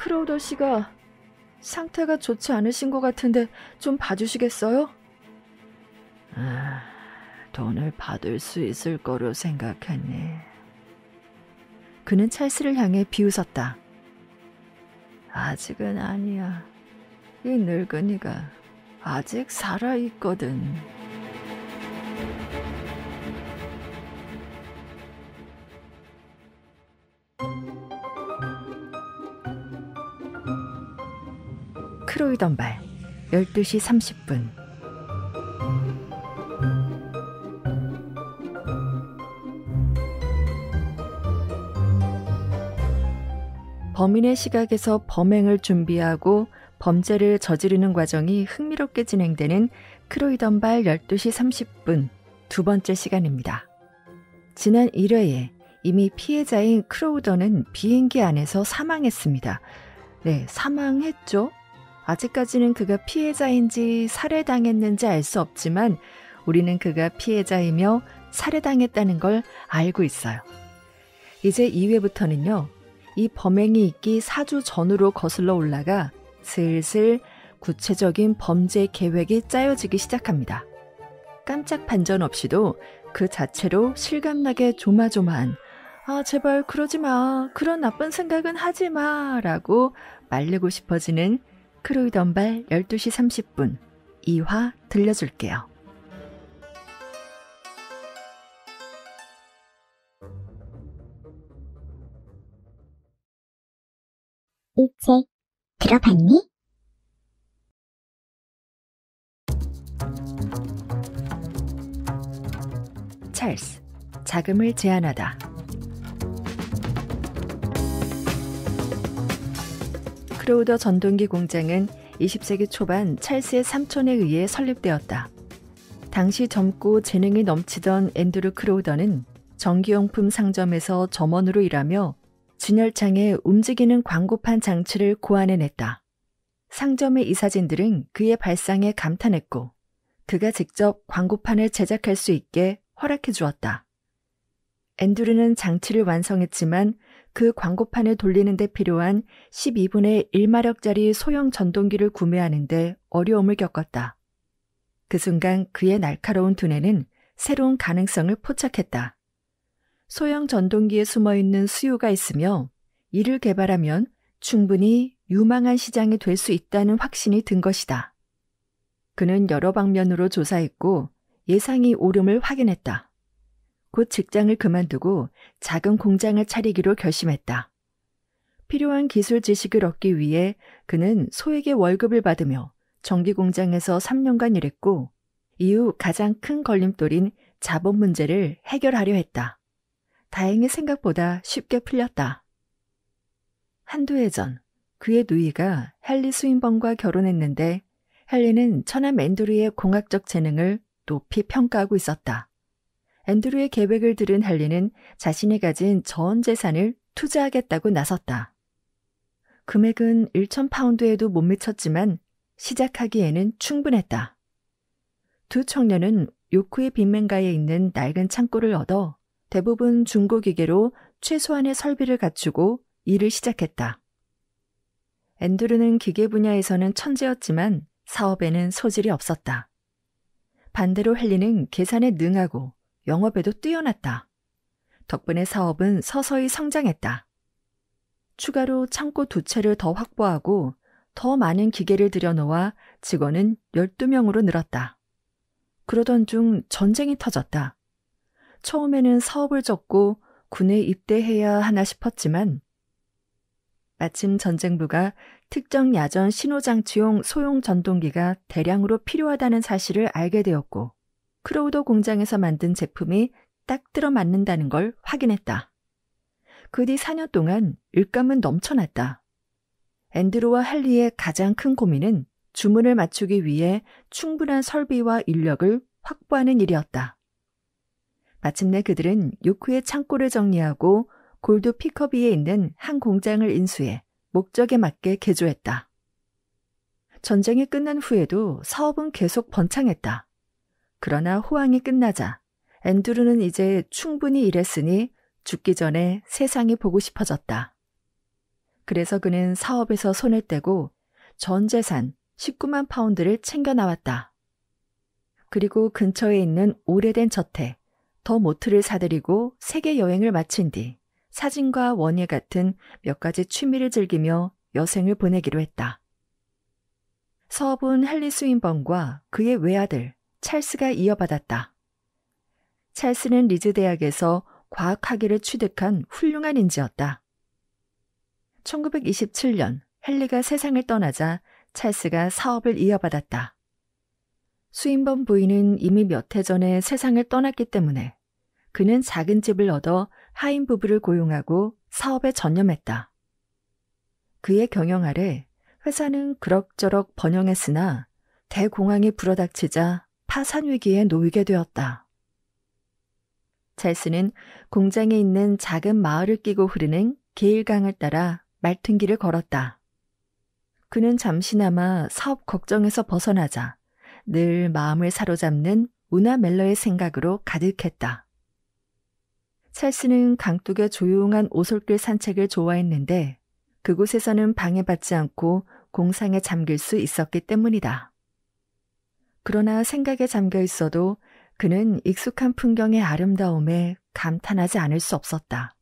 크로우더 씨가 상태가 좋지 않으신 것 같은데 좀 봐주시겠어요? 돈을 받을 수 있을 거로 생각했니? 그는 찰스를 향해 비웃었다. 아직은 아니야. 이 늙은이가 아직 살아있거든. 크로이던발 12시 30분. 범인의 시각에서 범행을 준비하고 범죄를 저지르는 과정이 흥미롭게 진행되는 크로이던발 12시 30분 두 번째 시간입니다. 지난 1회에 이미 피해자인 크로우더는 비행기 안에서 사망했습니다. 네, 사망했죠. 아직까지는 그가 피해자인지 살해당했는지 알 수 없지만 우리는 그가 피해자이며 살해당했다는 걸 알고 있어요. 이제 2회부터는요. 이 범행이 있기 4주 전으로 거슬러 올라가 슬슬 구체적인 범죄 계획이 짜여지기 시작합니다. 깜짝 반전 없이도 그 자체로 실감나게 조마조마한 제발 그러지 마. 그런 나쁜 생각은 하지 마. 라고 말리고 싶어지는 크로이던발 12시 30분 2화 들려줄게요. 이 책 들어봤니? 찰스, 자금을 제한하다. 크로우더 전동기 공장은 20세기 초반 찰스의 삼촌에 의해 설립되었다. 당시 젊고 재능이 넘치던 앤드루 크로우더는 전기용품 상점에서 점원으로 일하며 진열창에 움직이는 광고판 장치를 고안해냈다. 상점의 이사진들은 그의 발상에 감탄했고 그가 직접 광고판을 제작할 수 있게 허락해 주었다. 앤드루는 장치를 완성했지만 그 광고판을 돌리는 데 필요한 12분의 1마력짜리 소형 전동기를 구매하는 데 어려움을 겪었다. 그 순간 그의 날카로운 두뇌는 새로운 가능성을 포착했다. 소형 전동기에 숨어있는 수요가 있으며 이를 개발하면 충분히 유망한 시장이 될 수 있다는 확신이 든 것이다. 그는 여러 방면으로 조사했고 예상이 옳음을 확인했다. 곧 직장을 그만두고 작은 공장을 차리기로 결심했다. 필요한 기술 지식을 얻기 위해 그는 소액의 월급을 받으며 전기공장에서 3년간 일했고 이후 가장 큰 걸림돌인 자본 문제를 해결하려 했다. 다행히 생각보다 쉽게 풀렸다. 한두 해 전 그의 누이가 헨리 스윈번과 결혼했는데 헨리는 처남 앤드루의 공학적 재능을 높이 평가하고 있었다. 앤드루의 계획을 들은 헨리는 자신이 가진 전 재산을 투자하겠다고 나섰다. 금액은 1,000파운드에도 못 미쳤지만 시작하기에는 충분했다. 두 청년은 요크의 빈맨가에 있는 낡은 창고를 얻어 대부분 중고기계로 최소한의 설비를 갖추고 일을 시작했다. 앤드루는 기계 분야에서는 천재였지만 사업에는 소질이 없었다. 반대로 헨리는 계산에 능하고 영업에도 뛰어났다. 덕분에 사업은 서서히 성장했다. 추가로 창고 2채를 더 확보하고 더 많은 기계를 들여놓아 직원은 12명으로 늘었다. 그러던 중 전쟁이 터졌다. 처음에는 사업을 접고 군에 입대해야 하나 싶었지만 마침 전쟁부가 특정 야전 신호장치용 소형 전동기가 대량으로 필요하다는 사실을 알게 되었고 크로우더 공장에서 만든 제품이 딱 들어맞는다는 걸 확인했다. 그 뒤 4년 동안 일감은 넘쳐났다. 앤드루와 헨리의 가장 큰 고민은 주문을 맞추기 위해 충분한 설비와 인력을 확보하는 일이었다. 마침내 그들은 요크의 창고를 정리하고 골드 피커비에 있는 한 공장을 인수해 목적에 맞게 개조했다. 전쟁이 끝난 후에도 사업은 계속 번창했다. 그러나 호황이 끝나자 앤드루는 이제 충분히 일했으니 죽기 전에 세상이 보고 싶어졌다. 그래서 그는 사업에서 손을 떼고 전 재산 19만 파운드를 챙겨 나왔다. 그리고 근처에 있는 오래된 저택, 더 모트를 사들이고 세계 여행을 마친 뒤 사진과 원예 같은 몇 가지 취미를 즐기며 여생을 보내기로 했다. 사업은 헨리 스윈번과 그의 외아들 찰스가 이어받았다. 찰스는 리즈 대학에서 과학학위를 취득한 훌륭한 인재였다. 1927년 헨리가 세상을 떠나자 찰스가 사업을 이어받았다. 스윈번 부인은 이미 몇 해 전에 세상을 떠났기 때문에 그는 작은 집을 얻어 하인 부부를 고용하고 사업에 전념했다. 그의 경영 아래 회사는 그럭저럭 번영했으나 대공황이 불어닥치자 파산 위기에 놓이게 되었다. 찰스는 공장에 있는 작은 마을을 끼고 흐르는 게일강을 따라 말튼길을 걸었다. 그는 잠시나마 사업 걱정에서 벗어나자 늘 마음을 사로잡는 우나 멜러의 생각으로 가득했다. 찰스는 강둑의 조용한 오솔길 산책을 좋아했는데 그곳에서는 방해받지 않고 공상에 잠길 수 있었기 때문이다. 그러나 생각에 잠겨 있어도 그는 익숙한 풍경의 아름다움에 감탄하지 않을 수 없었다.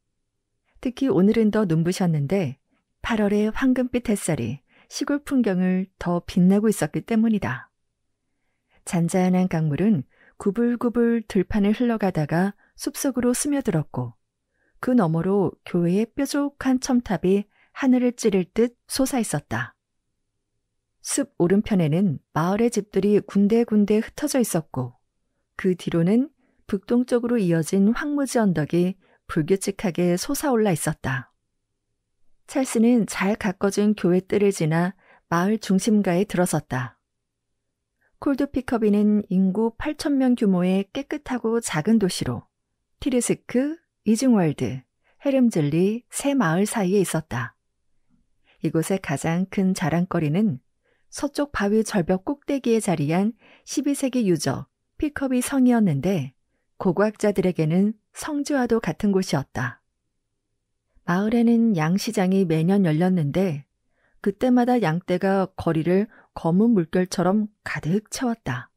특히 오늘은 더 눈부셨는데 8월의 황금빛 햇살이 시골 풍경을 더 빛내고 있었기 때문이다. 잔잔한 강물은 구불구불 들판을 흘러가다가 숲속으로 스며들었고 그 너머로 교회의 뾰족한 첨탑이 하늘을 찌를 듯 솟아있었다. 숲 오른편에는 마을의 집들이 군데군데 흩어져 있었고 그 뒤로는 북동쪽으로 이어진 황무지 언덕이 불규칙하게 솟아올라 있었다. 찰스는 잘 가꿔진 교회 뜰을 지나 마을 중심가에 들어섰다. 콜드 피커비는 인구 8,000명 규모의 깨끗하고 작은 도시로 티르스크, 이징월드, 헤름즐리 세 마을 사이에 있었다. 이곳의 가장 큰 자랑거리는 서쪽 바위 절벽 꼭대기에 자리한 12세기 유적 피커비 성이었는데 고고학자들에게는 성지와도 같은 곳이었다. 마을에는 양시장이 매년 열렸는데 그때마다 양떼가 거리를 검은 물결처럼 가득 채웠다.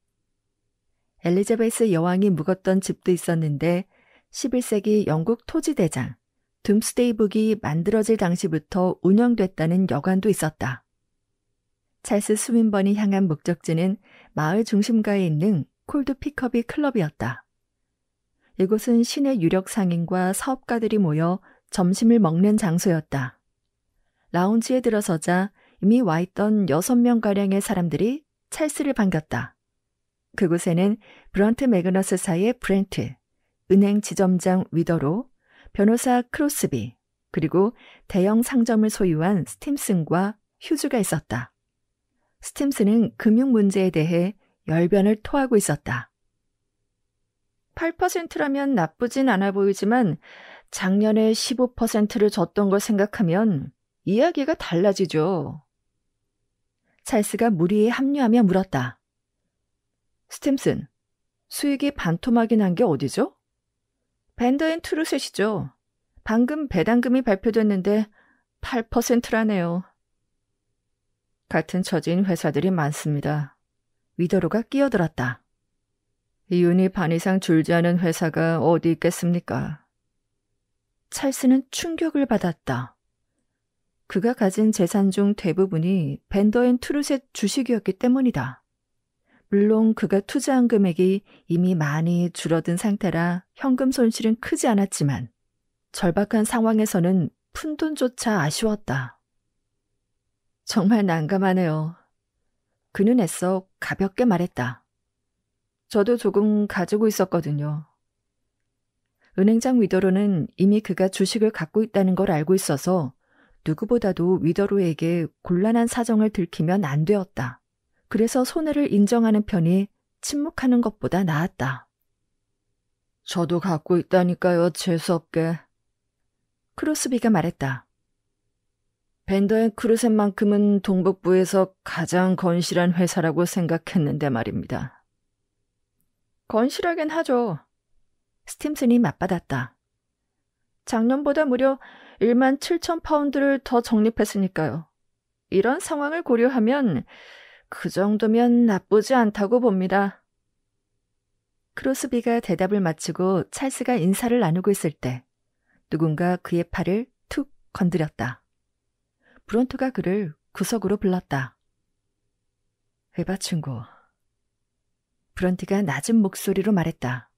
엘리자베스 여왕이 묵었던 집도 있었는데 11세기 영국 토지대장 둠스데이북이 만들어질 당시부터 운영됐다는 여관도 있었다. 찰스 스윈번이 향한 목적지는 마을 중심가에 있는 콜드 피커비 클럽이었다. 이곳은 시내 유력 상인과 사업가들이 모여 점심을 먹는 장소였다. 라운지에 들어서자 이미 와있던 6명가량의 사람들이 찰스를 반겼다. 그곳에는 브런트 매그너스사의 브렌트, 은행 지점장 위더로, 변호사 크로스비, 그리고 대형 상점을 소유한 스팀슨과 휴즈가 있었다. 스팀슨은 금융 문제에 대해 열변을 토하고 있었다. 8%라면 나쁘진 않아 보이지만 작년에 15%를 줬던 걸 생각하면 이야기가 달라지죠. 찰스가 무리에 합류하며 물었다. 스팀슨, 수익이 반토막이 난 게 어디죠? 밴더앤 트루셋이죠. 방금 배당금이 발표됐는데 8%라네요. 같은 처지인 회사들이 많습니다. 위더로가 끼어들었다. 이윤이 반 이상 줄지 않은 회사가 어디 있겠습니까? 찰스는 충격을 받았다. 그가 가진 재산 중 대부분이 밴더앤 트루셋 주식이었기 때문이다. 물론 그가 투자한 금액이 이미 많이 줄어든 상태라 현금 손실은 크지 않았지만 절박한 상황에서는 푼돈조차 아쉬웠다. 정말 난감하네요. 그는 애써 가볍게 말했다. 저도 조금 가지고 있었거든요. 은행장 위더로는 이미 그가 주식을 갖고 있다는 걸 알고 있어서 누구보다도 위더로에게 곤란한 사정을 들키면 안 되었다. 그래서 손해를 인정하는 편이 침묵하는 것보다 나았다. 저도 갖고 있다니까요, 재수없게. 크로스비가 말했다. 밴더앤 크루셋만큼은 동북부에서 가장 건실한 회사라고 생각했는데 말입니다. 건실하긴 하죠. 스팀슨이 맞받았다. 작년보다 무려 1만 7천 파운드를 더 적립했으니까요. 이런 상황을 고려하면 그 정도면 나쁘지 않다고 봅니다. 크로스비가 대답을 마치고 찰스가 인사를 나누고 있을 때 누군가 그의 팔을 툭 건드렸다. 브론트가 그를 구석으로 불렀다. 에바 친구. 브런트가 낮은 목소리로 말했다.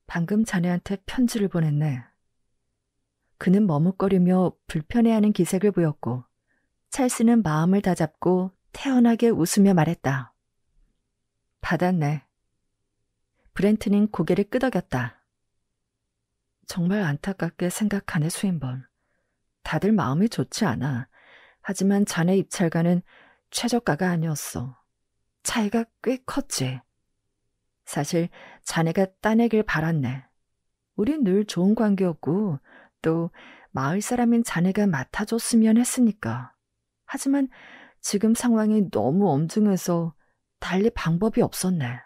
방금 자네한테 편지를 보냈네. 그는 머뭇거리며 불편해하는 기색을 보였고 찰스는 마음을 다잡고 태연하게 웃으며 말했다. 받았네. 브렌트는 고개를 끄덕였다. 정말 안타깝게 생각하네, 스윈번. 다들 마음이 좋지 않아. 하지만 자네 입찰가는 최저가가 아니었어. 차이가 꽤 컸지. 사실 자네가 따내길 바랐네. 우린 늘 좋은 관계였고 또 마을 사람인 자네가 맡아줬으면 했으니까. 하지만 지금 상황이 너무 엄중해서 달리 방법이 없었네.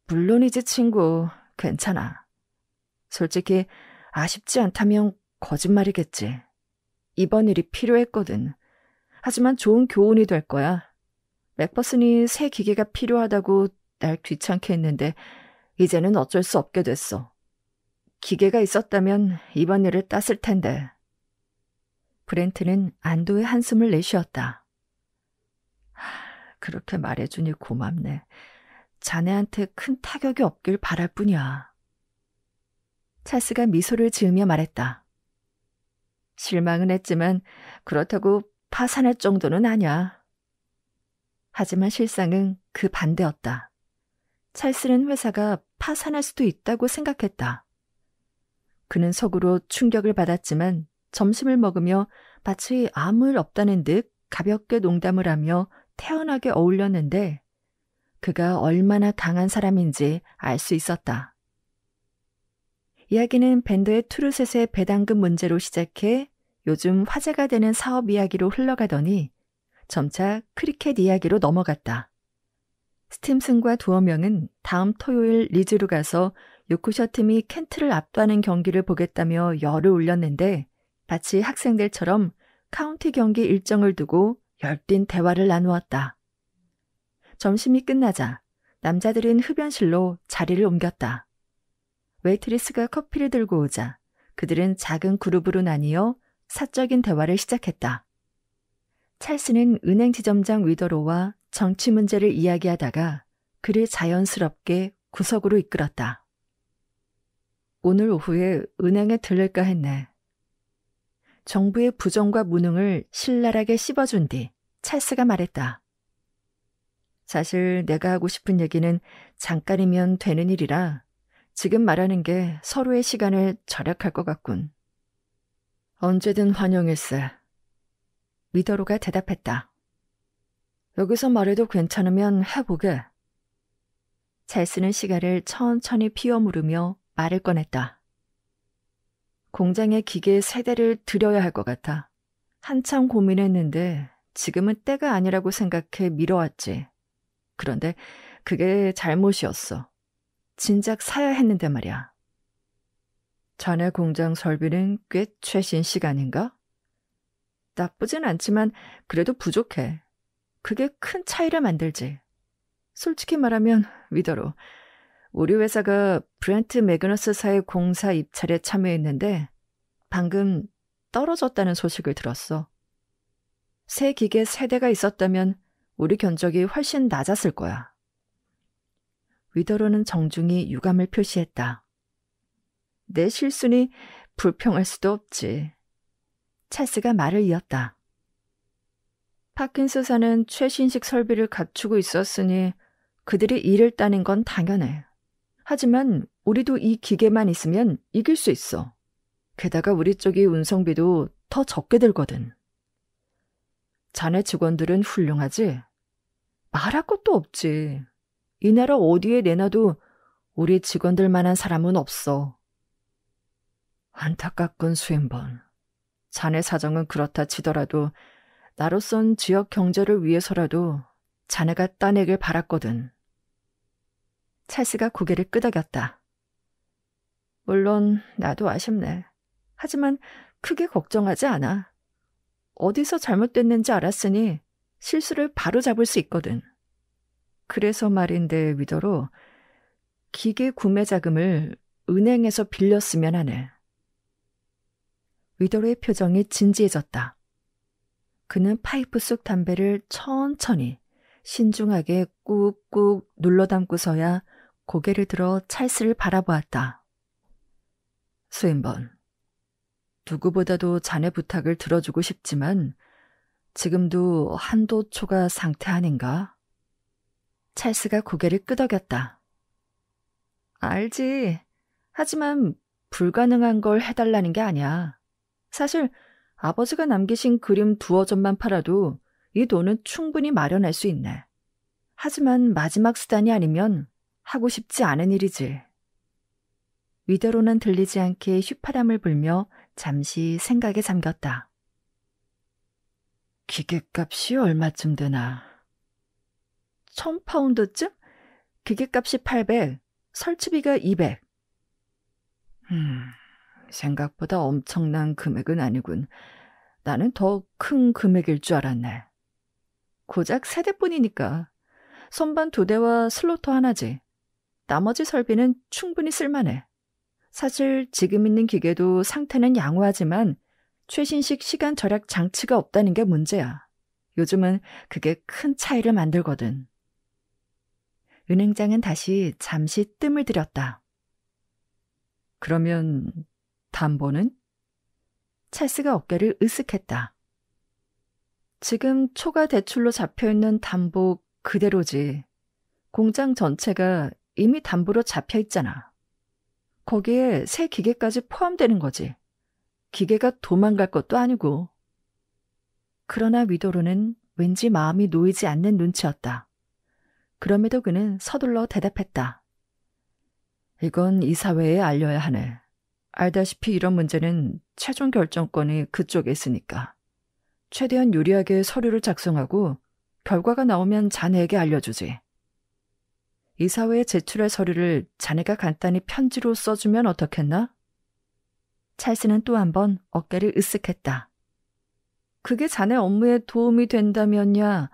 물론이지 친구, 괜찮아. 솔직히 아쉽지 않다면 거짓말이겠지. 이번 일이 필요했거든. 하지만 좋은 교훈이 될 거야. 맥퍼슨이 새 기계가 필요하다고 날 귀찮게 했는데 이제는 어쩔 수 없게 됐어. 기계가 있었다면 이번 일을 땄을 텐데. 브렌트는 안도의 한숨을 내쉬었다. 그렇게 말해주니 고맙네. 자네한테 큰 타격이 없길 바랄 뿐이야. 찰스가 미소를 지으며 말했다. 실망은 했지만 그렇다고 파산할 정도는 아니야. 하지만 실상은 그 반대였다. 찰스는 회사가 파산할 수도 있다고 생각했다. 그는 속으로 충격을 받았지만 점심을 먹으며 마치 아무 일 없다는 듯 가볍게 농담을 하며 태연하게 어울렸는데 그가 얼마나 강한 사람인지 알 수 있었다. 이야기는 밴더의 투르셋의 배당금 문제로 시작해 요즘 화제가 되는 사업 이야기로 흘러가더니 점차 크리켓 이야기로 넘어갔다. 스팀슨과 두어명은 다음 토요일 리즈로 가서 요크셔 팀이 켄트를 압도하는 경기를 보겠다며 열을 올렸는데 마치 학생들처럼 카운티 경기 일정을 두고 열띤 대화를 나누었다. 점심이 끝나자 남자들은 흡연실로 자리를 옮겼다. 웨이트리스가 커피를 들고 오자 그들은 작은 그룹으로 나뉘어 사적인 대화를 시작했다. 찰스는 은행 지점장 위더로와 정치 문제를 이야기하다가 그를 자연스럽게 구석으로 이끌었다. 오늘 오후에 은행에 들를까 했네. 정부의 부정과 무능을 신랄하게 씹어준 뒤 찰스가 말했다. 사실 내가 하고 싶은 얘기는 잠깐이면 되는 일이라 지금 말하는 게 서로의 시간을 절약할 것 같군. 언제든 환영일세. 위더로가 대답했다. 여기서 말해도 괜찮으면 해보게. 찰스는 시가를 천천히 피워 무르며 말을 꺼냈다. 공장에 기계 3대를 들여야 할 것 같아. 한참 고민했는데 지금은 때가 아니라고 생각해 미뤄왔지. 그런데 그게 잘못이었어. 진작 사야 했는데 말이야. 자네 공장 설비는 꽤 최신 시간인가? 나쁘진 않지만 그래도 부족해. 그게 큰 차이를 만들지. 솔직히 말하면 위더로, 우리 회사가 브렌트 매그너스사의 공사 입찰에 참여했는데 방금 떨어졌다는 소식을 들었어. 새 기계 3대가 있었다면 우리 견적이 훨씬 낮았을 거야. 위더로는 정중히 유감을 표시했다. 내 실수니 불평할 수도 없지. 찰스가 말을 이었다. 파킨스사는 최신식 설비를 갖추고 있었으니 그들이 이를 따는 건 당연해. 하지만 우리도 이 기계만 있으면 이길 수 있어. 게다가 우리 쪽이 운송비도 더 적게 들거든. 자네 직원들은 훌륭하지? 말할 것도 없지. 이 나라 어디에 내놔도 우리 직원들만한 사람은 없어. 안타깝군 스윈번. 자네 사정은 그렇다 치더라도 나로선 지역 경제를 위해서라도 자네가 따내길 바랐거든. 찰스가 고개를 끄덕였다. 물론 나도 아쉽네. 하지만 크게 걱정하지 않아. 어디서 잘못됐는지 알았으니 실수를 바로 잡을 수 있거든. 그래서 말인데 위더로 기계 구매 자금을 은행에서 빌렸으면 하네. 위더로의 표정이 진지해졌다. 그는 파이프 속 담배를 천천히 신중하게 꾹꾹 눌러 담고서야 고개를 들어 찰스를 바라보았다. 스윈번, 누구보다도 자네 부탁을 들어주고 싶지만 지금도 한도 초과 상태 아닌가? 찰스가 고개를 끄덕였다. 알지. 하지만 불가능한 걸 해달라는 게 아니야. 사실 아버지가 남기신 그림 2어점만 팔아도 이 돈은 충분히 마련할 수 있네. 하지만 마지막 수단이 아니면 하고 싶지 않은 일이지. 위더로는 들리지 않게 휘파람을 불며 잠시 생각에 잠겼다. 기계값이 얼마쯤 되나? 1000파운드쯤? 기계값이 800, 설치비가 200. 생각보다 엄청난 금액은 아니군. 나는 더 큰 금액일 줄 알았네. 고작 3대뿐이니까. 선반 2대와 슬로터 하나지. 나머지 설비는 충분히 쓸만해. 사실 지금 있는 기계도 상태는 양호하지만 최신식 시간 절약 장치가 없다는 게 문제야. 요즘은 그게 큰 차이를 만들거든. 은행장은 다시 잠시 뜸을 들였다. 그러면 담보는? 찰스가 어깨를 으쓱했다. 지금 초과 대출로 잡혀있는 담보 그대로지. 공장 전체가 이미 담보로 잡혀있잖아. 거기에 새 기계까지 포함되는 거지. 기계가 도망갈 것도 아니고. 그러나 위도로는 왠지 마음이 놓이지 않는 눈치였다. 그럼에도 그는 서둘러 대답했다. 이건 이사회에 알려야 하네. 알다시피 이런 문제는 최종 결정권이 그쪽에 있으니까. 최대한 유리하게 서류를 작성하고 결과가 나오면 자네에게 알려주지. 이사회에 제출할 서류를 자네가 간단히 편지로 써주면 어떻겠나? 찰스는 또 한 번 어깨를 으쓱했다. 그게 자네 업무에 도움이 된다면야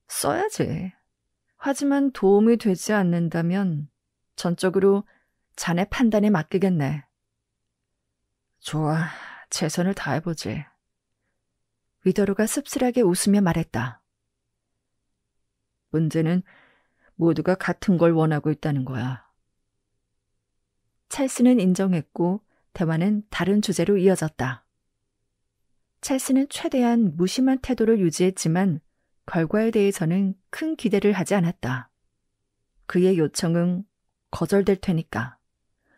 써야지. 하지만 도움이 되지 않는다면 전적으로 자네 판단에 맡기겠네. 좋아, 최선을 다해보지. 위더로가 씁쓸하게 웃으며 말했다. 문제는 모두가 같은 걸 원하고 있다는 거야. 찰스는 인정했고 대화는 다른 주제로 이어졌다. 찰스는 최대한 무심한 태도를 유지했지만 결과에 대해서는 큰 기대를 하지 않았다. 그의 요청은 거절될 테니까.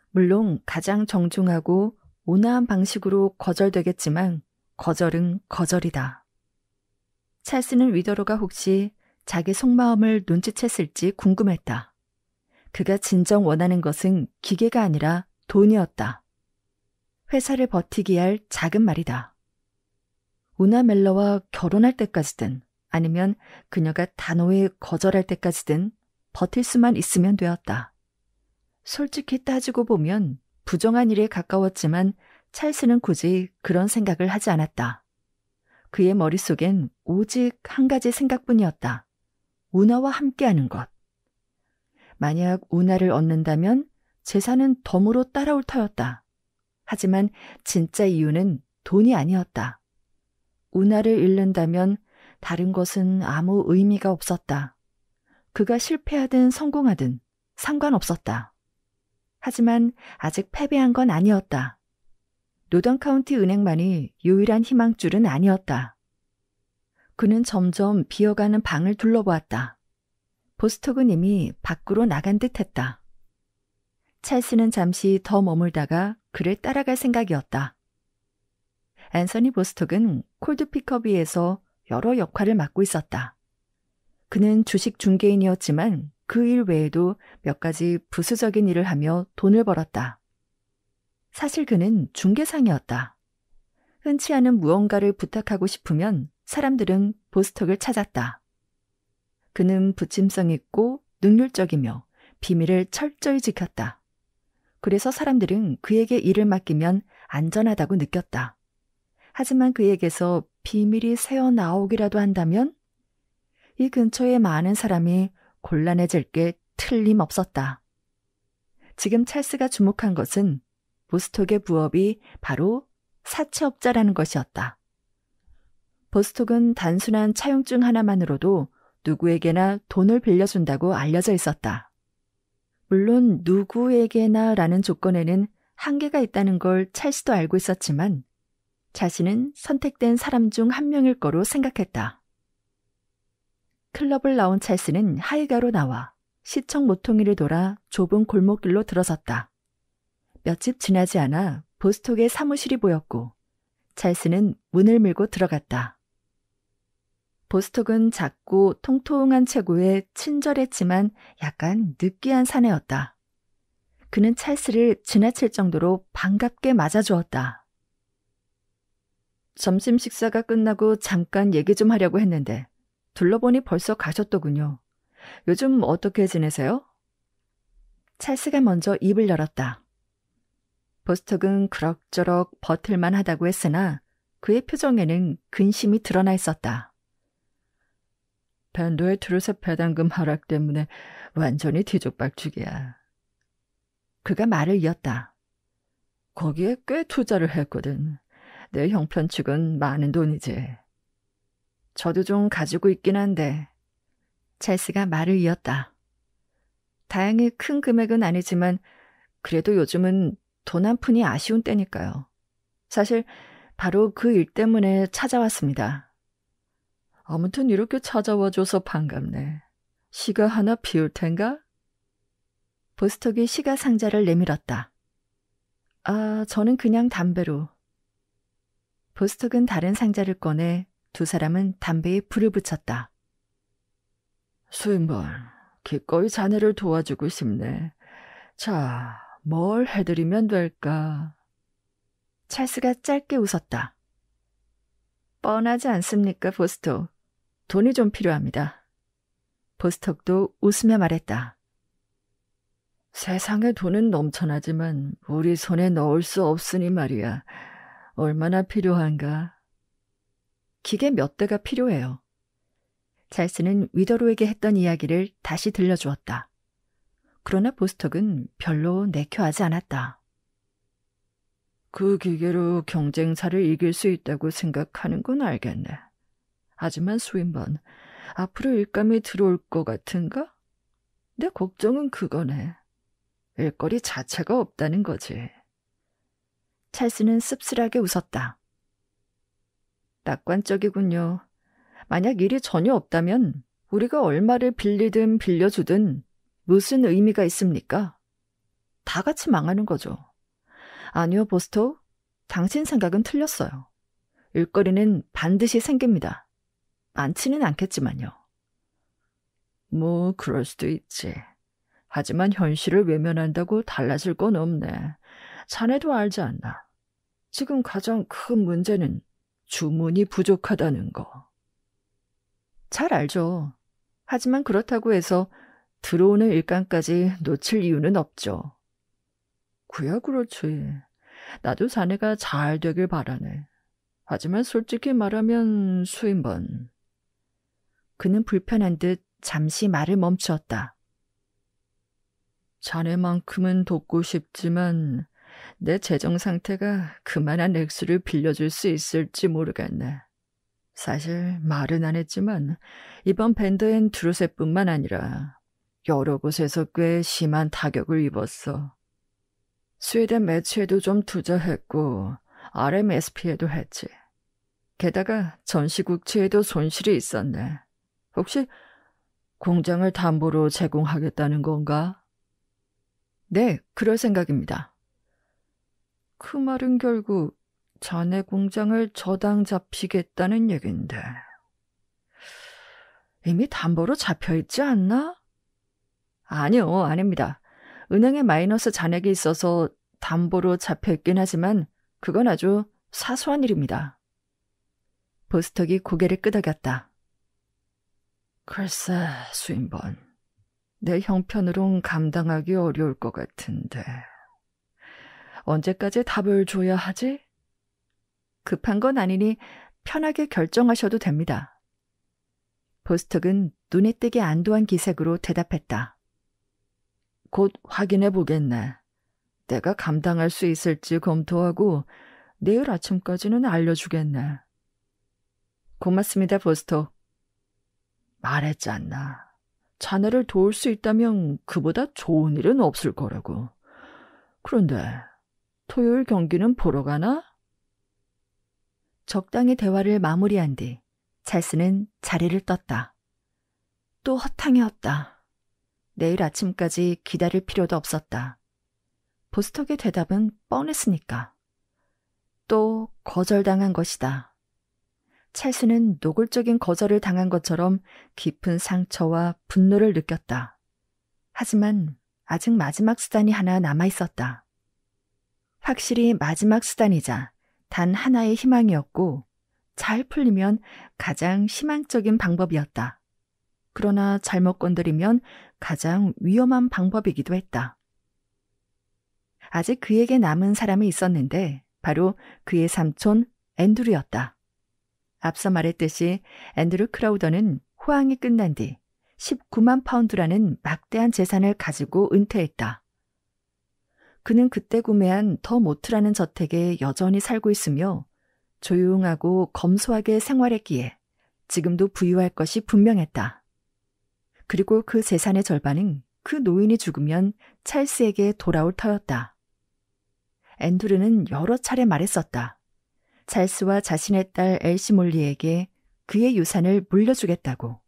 물론 가장 정중하고 온화한 방식으로 거절되겠지만 거절은 거절이다. 찰스는 위더로가 혹시 자기 속마음을 눈치챘을지 궁금했다. 그가 진정 원하는 것은 기계가 아니라 돈이었다. 회사를 버티게 할 작은 말이다. 우나 멜러와 결혼할 때까지든 아니면 그녀가 단호히 거절할 때까지든 버틸 수만 있으면 되었다. 솔직히 따지고 보면 부정한 일에 가까웠지만 찰스는 굳이 그런 생각을 하지 않았다. 그의 머릿속엔 오직 한 가지 생각뿐이었다. 우나와 함께하는 것. 만약 우나를 얻는다면 재산은 덤으로 따라올 터였다. 하지만 진짜 이유는 돈이 아니었다. 우나를 잃는다면 다른 것은 아무 의미가 없었다. 그가 실패하든 성공하든 상관없었다. 하지만 아직 패배한 건 아니었다. 노던 카운티 은행만이 유일한 희망줄은 아니었다. 그는 점점 비어가는 방을 둘러보았다. 보스톡은 이미 밖으로 나간 듯했다. 찰스는 잠시 더 머물다가 그를 따라갈 생각이었다. 앤서니 보스톡은 콜드피커비에서 여러 역할을 맡고 있었다. 그는 주식 중개인이었지만 그 일 외에도 몇 가지 부수적인 일을 하며 돈을 벌었다. 사실 그는 중개상이었다. 흔치 않은 무언가를 부탁하고 싶으면 사람들은 보스톡을 찾았다. 그는 부침성 있고 능률적이며 비밀을 철저히 지켰다. 그래서 사람들은 그에게 일을 맡기면 안전하다고 느꼈다. 하지만 그에게서 비밀이 새어나오기라도 한다면 이 근처에 많은 사람이 곤란해질 게 틀림없었다. 지금 찰스가 주목한 것은 보스톡의 부업이 바로 사채업자라는 것이었다. 보스톡은 단순한 차용증 하나만으로도 누구에게나 돈을 빌려준다고 알려져 있었다. 물론 누구에게나라는 조건에는 한계가 있다는 걸 찰스도 알고 있었지만 자신은 선택된 사람 중 한 명일 거로 생각했다. 클럽을 나온 찰스는 하이가로 나와 시청 모퉁이를 돌아 좁은 골목길로 들어섰다. 몇 집 지나지 않아 보스톡의 사무실이 보였고 찰스는 문을 밀고 들어갔다. 보스톡은 작고 통통한 체구에 친절했지만 약간 느끼한 사내였다. 그는 찰스를 지나칠 정도로 반갑게 맞아주었다. 점심 식사가 끝나고 잠깐 얘기 좀 하려고 했는데 둘러보니 벌써 가셨더군요. 요즘 어떻게 지내세요? 찰스가 먼저 입을 열었다. 보스톡은 그럭저럭 버틸만 하다고 했으나 그의 표정에는 근심이 드러나 있었다. 밴드의 트루셉 배당금 하락 때문에 완전히 뒤죽박죽이야. 그가 말을 이었다. 거기에 꽤 투자를 했거든. 내 형편 측은 많은 돈이지. 저도 좀 가지고 있긴 한데. 찰스가 말을 이었다. 다행히 큰 금액은 아니지만 그래도 요즘은 돈 한 푼이 아쉬운 때니까요. 사실 바로 그 일 때문에 찾아왔습니다. 아무튼 이렇게 찾아와줘서 반갑네. 시가 하나 피울 텐가? 보스톡이 시가 상자를 내밀었다. 아, 저는 그냥 담배로. 보스톡은 다른 상자를 꺼내 두 사람은 담배에 불을 붙였다. 수인번, 기꺼이 자네를 도와주고 싶네. 자, 뭘 해드리면 될까? 찰스가 짧게 웃었다. 뻔하지 않습니까, 보스톡? 돈이 좀 필요합니다. 보스톡도 웃으며 말했다. 세상에 돈은 넘쳐나지만 우리 손에 넣을 수 없으니 말이야. 얼마나 필요한가? 기계 몇 대가 필요해요. 찰스는 위더로에게 했던 이야기를 다시 들려주었다. 그러나 보스톡은 별로 내켜하지 않았다. 그 기계로 경쟁사를 이길 수 있다고 생각하는 건 알겠네. 하지만 수인번, 앞으로 일감이 들어올 것 같은가? 내 걱정은 그거네. 일거리 자체가 없다는 거지. 찰스는 씁쓸하게 웃었다. 낙관적이군요. 만약 일이 전혀 없다면 우리가 얼마를 빌리든 빌려주든 무슨 의미가 있습니까? 다 같이 망하는 거죠. 아니요, 보스톡. 당신 생각은 틀렸어요. 일거리는 반드시 생깁니다. 많지는 않겠지만요. 뭐 그럴 수도 있지. 하지만 현실을 외면한다고 달라질 건 없네. 자네도 알지 않나. 지금 가장 큰 문제는 주문이 부족하다는 거. 잘 알죠. 하지만 그렇다고 해서 들어오는 일감까지 놓칠 이유는 없죠. 그야 그렇지. 나도 자네가 잘 되길 바라네. 하지만 솔직히 말하면 수인번. 그는 불편한 듯 잠시 말을 멈추었다. 자네만큼은 돕고 싶지만 내 재정 상태가 그만한 액수를 빌려줄 수 있을지 모르겠네. 사실 말은 안 했지만 이번 밴드 앤 드루셋뿐만 아니라 여러 곳에서 꽤 심한 타격을 입었어. 스웨덴 매치에도 좀 투자했고 RMSP에도 했지. 게다가 전시국채에도 손실이 있었네. 혹시 공장을 담보로 제공하겠다는 건가? 네, 그럴 생각입니다. 그 말은 결국 자네 공장을 저당 잡히겠다는 얘긴데. 이미 담보로 잡혀있지 않나? 아니요, 아닙니다. 은행에 마이너스 잔액이 있어서 담보로 잡혀있긴 하지만 그건 아주 사소한 일입니다. 보스톡이 고개를 끄덕였다. 글쎄, 수인번. 내 형편으론 감당하기 어려울 것 같은데. 언제까지 답을 줘야 하지? 급한 건 아니니 편하게 결정하셔도 됩니다. 보스톡은 눈에 띄게 안도한 기색으로 대답했다. 곧 확인해 보겠네. 내가 감당할 수 있을지 검토하고 내일 아침까지는 알려주겠네. 고맙습니다, 보스톡. 말했잖아. 자네를 도울 수 있다면 그보다 좋은 일은 없을 거라고. 그런데 토요일 경기는 보러 가나? 적당히 대화를 마무리한 뒤 찰스는 자리를 떴다. 또 허탕이었다. 내일 아침까지 기다릴 필요도 없었다. 보스톡의 대답은 뻔했으니까. 또 거절당한 것이다. 찰스는 노골적인 거절을 당한 것처럼 깊은 상처와 분노를 느꼈다. 하지만 아직 마지막 수단이 하나 남아있었다. 확실히 마지막 수단이자 단 하나의 희망이었고 잘 풀리면 가장 희망적인 방법이었다. 그러나 잘못 건드리면 가장 위험한 방법이기도 했다. 아직 그에게 남은 사람이 있었는데 바로 그의 삼촌 앤드루였다. 앞서 말했듯이 앤드루 크라우더는 호황이 끝난 뒤 19만 파운드라는 막대한 재산을 가지고 은퇴했다. 그는 그때 구매한 더 모트라는 저택에 여전히 살고 있으며 조용하고 검소하게 생활했기에 지금도 부유할 것이 분명했다. 그리고 그 재산의 절반은 그 노인이 죽으면 찰스에게 돌아올 터였다. 앤드루는 여러 차례 말했었다. 찰스와 자신의 딸 엘시 몰리에게 그의 유산을 물려주겠다고.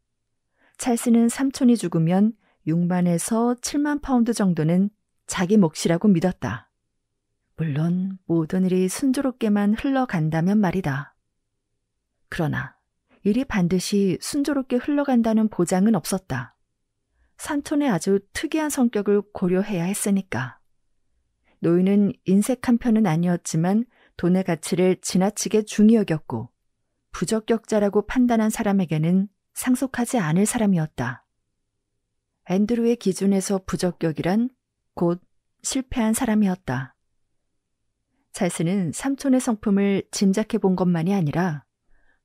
찰스는 삼촌이 죽으면 6만에서 7만 파운드 정도는 자기 몫이라고 믿었다. 물론 모든 일이 순조롭게만 흘러간다면 말이다. 그러나 일이 반드시 순조롭게 흘러간다는 보장은 없었다. 삼촌의 아주 특이한 성격을 고려해야 했으니까. 노인은 인색 한 편은 아니었지만 돈의 가치를 지나치게 중히 여겼고 부적격자라고 판단한 사람에게는 상속하지 않을 사람이었다. 앤드루의 기준에서 부적격이란 곧 실패한 사람이었다. 찰스는 삼촌의 성품을 짐작해 본 것만이 아니라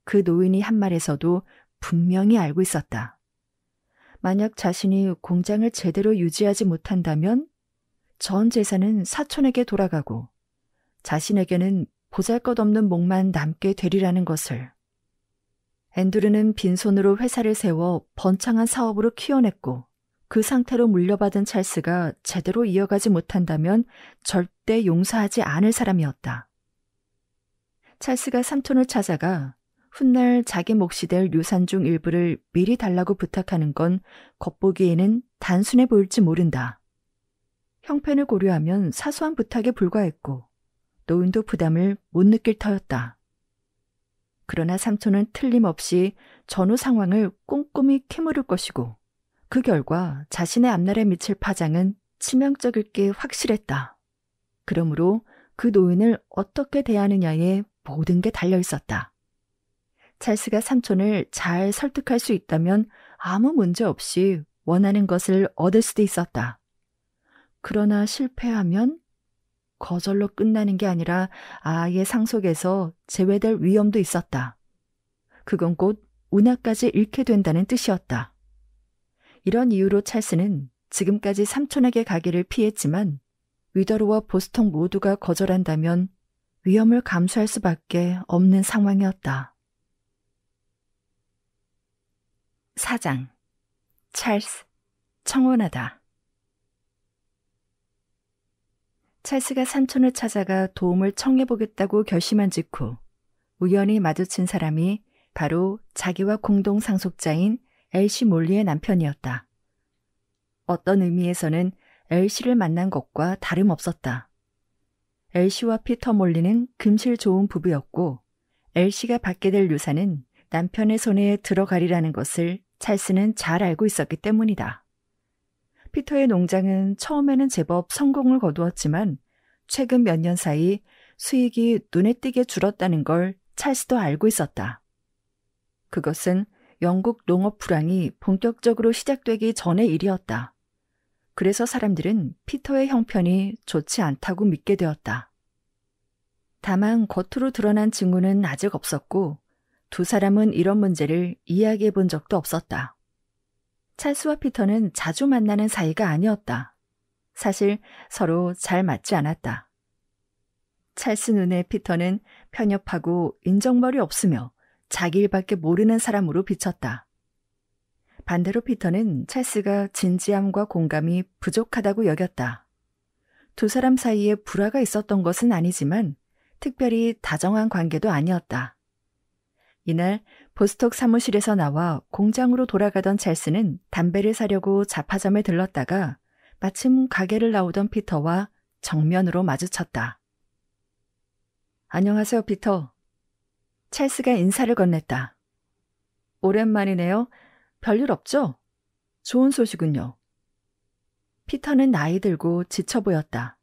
그 노인이 한 말에서도 분명히 알고 있었다. 만약 자신이 공장을 제대로 유지하지 못한다면 전 재산은 사촌에게 돌아가고 자신에게는 보잘것없는 몫만 남게 되리라는 것을. 앤드루는 빈손으로 회사를 세워 번창한 사업으로 키워냈고 그 상태로 물려받은 찰스가 제대로 이어가지 못한다면 절대 용서하지 않을 사람이었다. 찰스가 삼촌을 찾아가 훗날 자기 몫이 될 유산 중 일부를 미리 달라고 부탁하는 건 겉보기에는 단순해 보일지 모른다. 형편을 고려하면 사소한 부탁에 불과했고 노인도 부담을 못 느낄 터였다. 그러나 삼촌은 틀림없이 전후 상황을 꼼꼼히 캐물을 것이고 그 결과 자신의 앞날에 미칠 파장은 치명적일 게 확실했다. 그러므로 그 노인을 어떻게 대하느냐에 모든 게 달려 있었다. 찰스가 삼촌을 잘 설득할 수 있다면 아무 문제 없이 원하는 것을 얻을 수도 있었다. 그러나 실패하면 거절로 끝나는 게 아니라 아예 상속에서 제외될 위험도 있었다. 그건 곧 운하까지 잃게 된다는 뜻이었다. 이런 이유로 찰스는 지금까지 삼촌에게 가기를 피했지만 위더로와 보스톡 모두가 거절한다면 위험을 감수할 수밖에 없는 상황이었다. 4장. 찰스, 청혼하다. 찰스가 삼촌을 찾아가 도움을 청해보겠다고 결심한 직후 우연히 마주친 사람이 바로 자기와 공동 상속자인 엘시 몰리의 남편이었다. 어떤 의미에서는 엘시를 만난 것과 다름없었다. 엘시와 피터 몰리는 금실 좋은 부부였고 엘시가 받게 될 유산은 남편의 손에 들어가리라는 것을 찰스는 잘 알고 있었기 때문이다. 피터의 농장은 처음에는 제법 성공을 거두었지만 최근 몇 년 사이 수익이 눈에 띄게 줄었다는 걸 찰스도 알고 있었다. 그것은 영국 농업 불황이 본격적으로 시작되기 전의 일이었다. 그래서 사람들은 피터의 형편이 좋지 않다고 믿게 되었다. 다만 겉으로 드러난 징후는 아직 없었고 두 사람은 이런 문제를 이야기해 본 적도 없었다. 찰스와 피터는 자주 만나는 사이가 아니었다. 사실 서로 잘 맞지 않았다. 찰스 눈에 피터는 편협하고 인정머리 없으며 자기 일밖에 모르는 사람으로 비쳤다. 반대로 피터는 찰스가 진지함과 공감이 부족하다고 여겼다. 두 사람 사이에 불화가 있었던 것은 아니지만 특별히 다정한 관계도 아니었다. 이날 보스톡 사무실에서 나와 공장으로 돌아가던 찰스는 담배를 사려고 잡화점에 들렀다가 마침 가게를 나오던 피터와 정면으로 마주쳤다. 안녕하세요, 피터. 찰스가 인사를 건넸다. 오랜만이네요. 별일 없죠? 좋은 소식은요. 피터는 나이 들고 지쳐 보였다.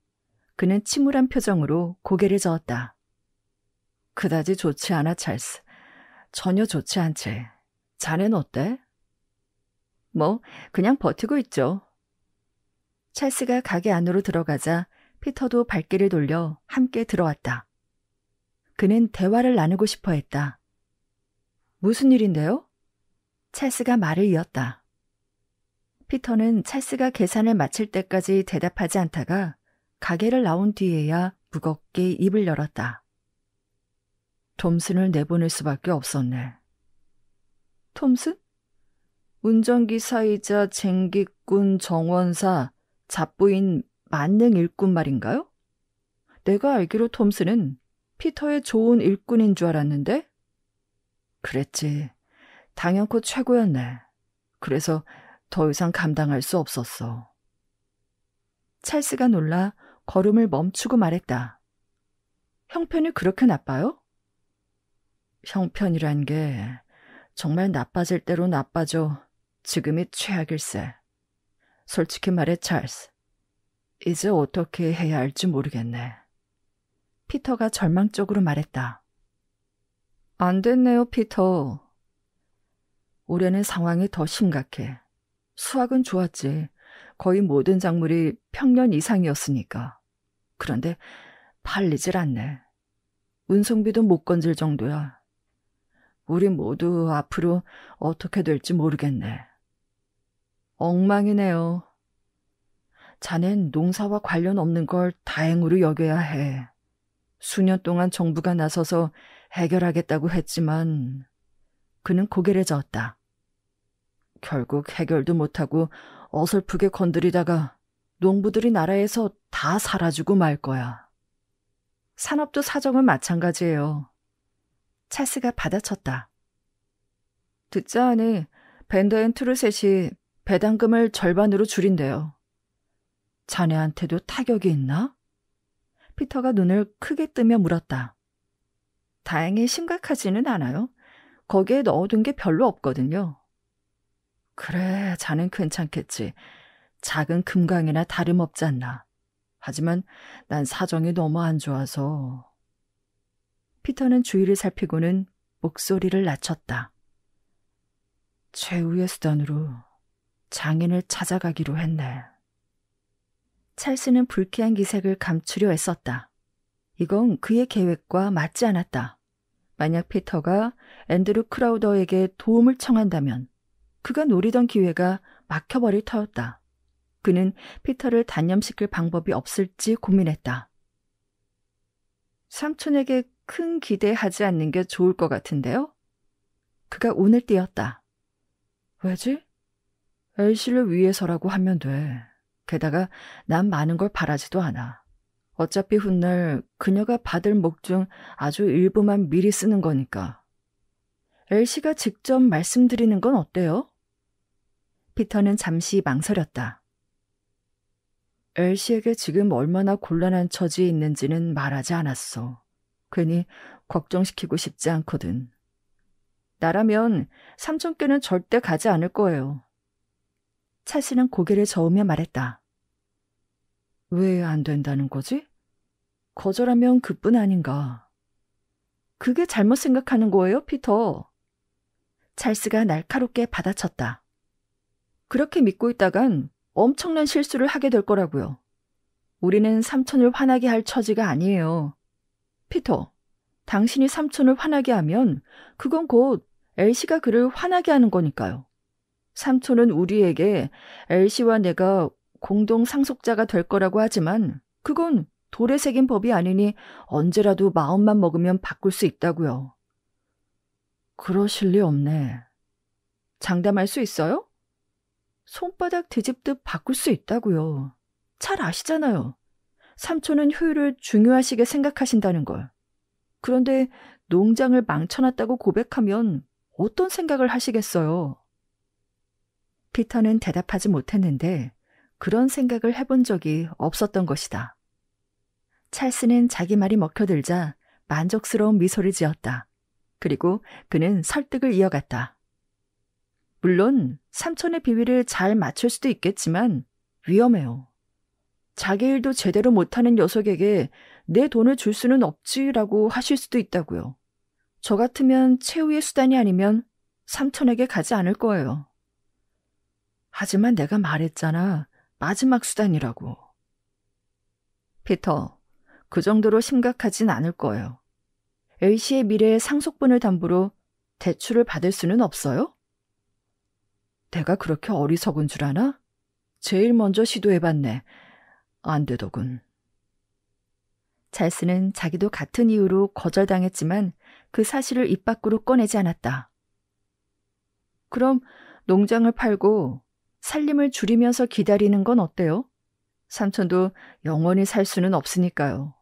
그는 침울한 표정으로 고개를 저었다. 그다지 좋지 않아, 찰스. 전혀 좋지 않지. 자넨 어때? 뭐, 그냥 버티고 있죠. 찰스가 가게 안으로 들어가자 피터도 발길을 돌려 함께 들어왔다. 그는 대화를 나누고 싶어 했다. 무슨 일인데요? 찰스가 말을 이었다. 피터는 찰스가 계산을 마칠 때까지 대답하지 않다가 가게를 나온 뒤에야 무겁게 입을 열었다. 톰슨을 내보낼 수밖에 없었네. 톰슨? 운전기사이자 쟁기꾼 정원사, 잡부인 만능 일꾼 말인가요? 내가 알기로 톰슨은 피터의 좋은 일꾼인 줄 알았는데? 그랬지. 당연코 최고였네. 그래서 더 이상 감당할 수 없었어. 찰스가 놀라 걸음을 멈추고 말했다. 형편이 그렇게 나빠요? 형편이란 게 정말 나빠질 대로 나빠져 지금이 최악일세. 솔직히 말해 찰스. 이제 어떻게 해야 할지 모르겠네. 피터가 절망적으로 말했다. 안 됐네요, 피터. 올해는 상황이 더 심각해. 수확은 좋았지. 거의 모든 작물이 평년 이상이었으니까. 그런데 팔리질 않네. 운송비도 못 건질 정도야. 우리 모두 앞으로 어떻게 될지 모르겠네. 엉망이네요. 자넨 농사와 관련 없는 걸 다행으로 여겨야 해. 수년 동안 정부가 나서서 해결하겠다고 했지만 그는 고개를 저었다. 결국 해결도 못하고 어설프게 건드리다가 농부들이 나라에서 다 사라지고 말 거야. 산업도 사정은 마찬가지예요. 찰스가 받아쳤다. 듣자 하니 밴더 앤 트루셋이 배당금을 절반으로 줄인대요. 자네한테도 타격이 있나? 피터가 눈을 크게 뜨며 물었다. 다행히 심각하지는 않아요. 거기에 넣어둔 게 별로 없거든요. 그래, 자넨 괜찮겠지. 작은 금강이나 다름없지 않나. 하지만 난 사정이 너무 안 좋아서. 피터는 주위를 살피고는 목소리를 낮췄다. 최후의 수단으로 장인을 찾아가기로 했네. 찰스는 불쾌한 기색을 감추려 애썼다. 이건 그의 계획과 맞지 않았다. 만약 피터가 앤드루 크라우더에게 도움을 청한다면 그가 노리던 기회가 막혀버릴 터였다. 그는 피터를 단념시킬 방법이 없을지 고민했다. 삼촌에게 큰 기대하지 않는 게 좋을 것 같은데요? 그가 운을 띄었다. 왜지? 엘시를 위해서라고 하면 돼. 게다가 난 많은 걸 바라지도 않아. 어차피 훗날 그녀가 받을 목 중 아주 일부만 미리 쓰는 거니까. 엘시가 직접 말씀드리는 건 어때요? 피터는 잠시 망설였다. 엘시에게 지금 얼마나 곤란한 처지에 있는지는 말하지 않았어. 괜히 걱정시키고 싶지 않거든. 나라면 삼촌께는 절대 가지 않을 거예요. 찰스는 고개를 저으며 말했다. 왜 안 된다는 거지? 거절하면 그뿐 아닌가. 그게 잘못 생각하는 거예요, 피터. 찰스가 날카롭게 받아쳤다. 그렇게 믿고 있다간 엄청난 실수를 하게 될 거라고요. 우리는 삼촌을 화나게 할 처지가 아니에요. 피터, 당신이 삼촌을 화나게 하면 그건 곧 엘시가 그를 화나게 하는 거니까요. 삼촌은 우리에게 엘시와 내가 공동 상속자가 될 거라고 하지만 그건 돌에 새긴 법이 아니니 언제라도 마음만 먹으면 바꿀 수 있다고요. 그러실 리 없네. 장담할 수 있어요? 손바닥 뒤집듯 바꿀 수 있다고요. 잘 아시잖아요. 삼촌은 효율을 중요하시게 생각하신다는 걸. 그런데 농장을 망쳐놨다고 고백하면 어떤 생각을 하시겠어요? 피터는 대답하지 못했는데 그런 생각을 해본 적이 없었던 것이다. 찰스는 자기 말이 먹혀들자 만족스러운 미소를 지었다. 그리고 그는 설득을 이어갔다. 물론 삼촌의 비위를 잘 맞출 수도 있겠지만 위험해요. 자기 일도 제대로 못하는 녀석에게 내 돈을 줄 수는 없지라고 하실 수도 있다고요. 저 같으면 최후의 수단이 아니면 삼촌에게 가지 않을 거예요. 하지만 내가 말했잖아. 마지막 수단이라고. 피터, 그 정도로 심각하진 않을 거예요. 엘시의 미래의 상속분을 담보로 대출을 받을 수는 없어요? 내가 그렇게 어리석은 줄 아나? 제일 먼저 시도해봤네. 안 되더군. 찰스는 자기도 같은 이유로 거절당했지만 그 사실을 입 밖으로 꺼내지 않았다. 그럼 농장을 팔고 살림을 줄이면서 기다리는 건 어때요? 삼촌도 영원히 살 수는 없으니까요.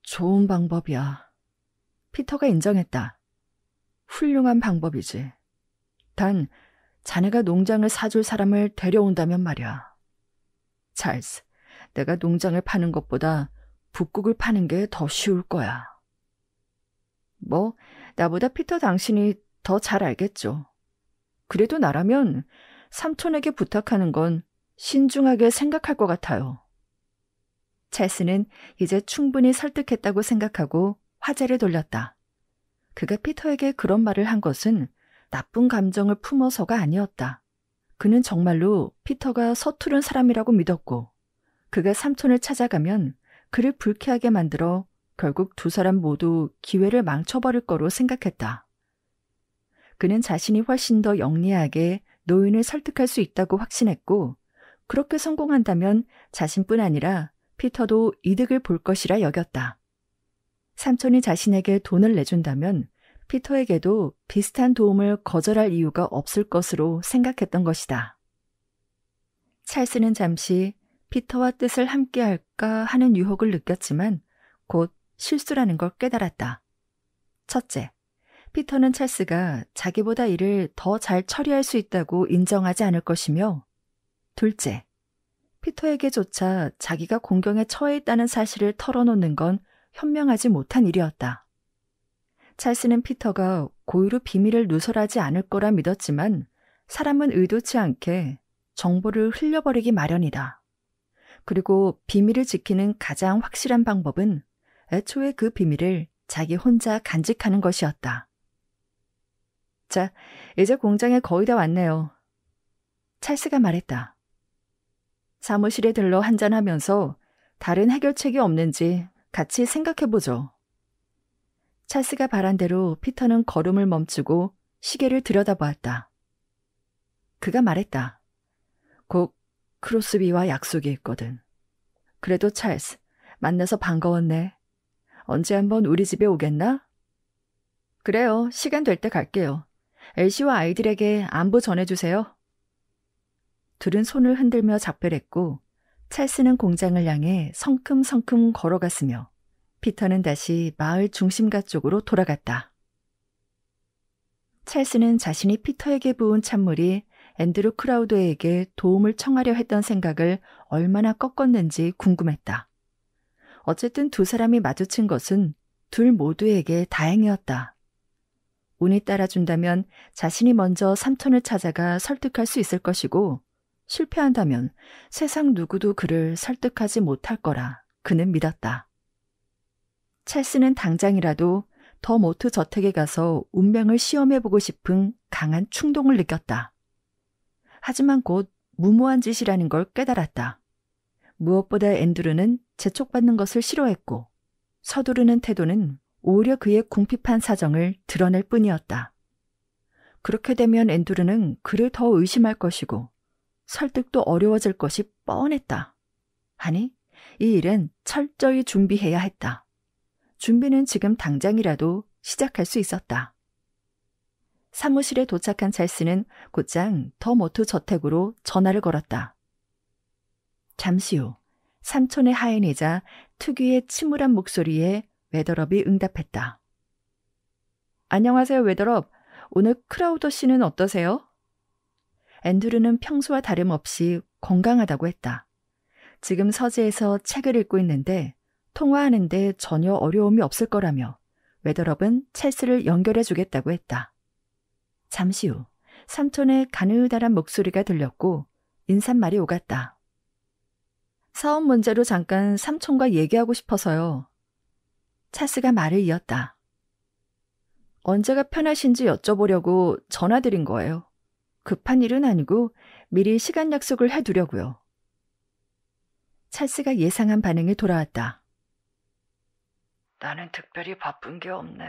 좋은 방법이야. 피터가 인정했다. 훌륭한 방법이지. 단 자네가 농장을 사줄 사람을 데려온다면 말이야. 찰스, 내가 농장을 파는 것보다 북극을 파는 게 더 쉬울 거야. 뭐, 나보다 피터 당신이 더 잘 알겠죠. 그래도 나라면 삼촌에게 부탁하는 건 신중하게 생각할 것 같아요. 찰스는 이제 충분히 설득했다고 생각하고 화제를 돌렸다. 그가 피터에게 그런 말을 한 것은 나쁜 감정을 품어서가 아니었다. 그는 정말로 피터가 서투른 사람이라고 믿었고 그가 삼촌을 찾아가면 그를 불쾌하게 만들어 결국 두 사람 모두 기회를 망쳐버릴 거로 생각했다. 그는 자신이 훨씬 더 영리하게 노인을 설득할 수 있다고 확신했고 그렇게 성공한다면 자신뿐 아니라 피터도 이득을 볼 것이라 여겼다. 삼촌이 자신에게 돈을 내준다면 피터에게도 비슷한 도움을 거절할 이유가 없을 것으로 생각했던 것이다. 찰스는 잠시 피터와 뜻을 함께할까 하는 유혹을 느꼈지만 곧 실수라는 걸 깨달았다. 첫째, 피터는 찰스가 자기보다 일을 더 잘 처리할 수 있다고 인정하지 않을 것이며 둘째, 피터에게조차 자기가 공경에 처해 있다는 사실을 털어놓는 건 현명하지 못한 일이었다. 찰스는 피터가 고의로 비밀을 누설하지 않을 거라 믿었지만 사람은 의도치 않게 정보를 흘려버리기 마련이다. 그리고 비밀을 지키는 가장 확실한 방법은 애초에 그 비밀을 자기 혼자 간직하는 것이었다. 자, 이제 공장에 거의 다 왔네요. 찰스가 말했다. 사무실에 들러 한잔하면서 다른 해결책이 없는지 같이 생각해보죠. 찰스가 바란 대로 피터는 걸음을 멈추고 시계를 들여다보았다. 그가 말했다. 곧 크로스비와 약속이 있거든. 그래도 찰스, 만나서 반가웠네. 언제 한번 우리 집에 오겠나? 그래요. 시간 될 때 갈게요. 엘시와 아이들에게 안부 전해주세요. 둘은 손을 흔들며 작별했고 찰스는 공장을 향해 성큼성큼 걸어갔으며 피터는 다시 마을 중심가 쪽으로 돌아갔다. 찰스는 자신이 피터에게 부은 찬물이 앤드루 크라우더에게 도움을 청하려 했던 생각을 얼마나 꺾었는지 궁금했다. 어쨌든 두 사람이 마주친 것은 둘 모두에게 다행이었다. 운이 따라준다면 자신이 먼저 삼촌을 찾아가 설득할 수 있을 것이고 실패한다면 세상 누구도 그를 설득하지 못할 거라 그는 믿었다. 찰스는 당장이라도 더 모트 저택에 가서 운명을 시험해보고 싶은 강한 충동을 느꼈다. 하지만 곧 무모한 짓이라는 걸 깨달았다. 무엇보다 앤드루는 재촉받는 것을 싫어했고 서두르는 태도는 오히려 그의 궁핍한 사정을 드러낼 뿐이었다. 그렇게 되면 앤드루는 그를 더 의심할 것이고 설득도 어려워질 것이 뻔했다. 아니, 이 일은 철저히 준비해야 했다. 준비는 지금 당장이라도 시작할 수 있었다. 사무실에 도착한 찰스는 곧장 더 모트 저택으로 전화를 걸었다. 잠시 후 삼촌의 하인이자 특유의 침울한 목소리에 웨더럽이 응답했다. 안녕하세요, 웨더럽. 오늘 크라우더 씨는 어떠세요? 앤드루는 평소와 다름없이 건강하다고 했다. 지금 서재에서 책을 읽고 있는데 통화하는데 전혀 어려움이 없을 거라며 웨더럽은 찰스를 연결해 주겠다고 했다. 잠시 후 삼촌의 가느다란 목소리가 들렸고 인사말이 오갔다. 사업 문제로 잠깐 삼촌과 얘기하고 싶어서요. 찰스가 말을 이었다. 언제가 편하신지 여쭤보려고 전화드린 거예요. 급한 일은 아니고 미리 시간 약속을 해두려고요. 찰스가 예상한 반응이 돌아왔다. 나는 특별히 바쁜 게 없네.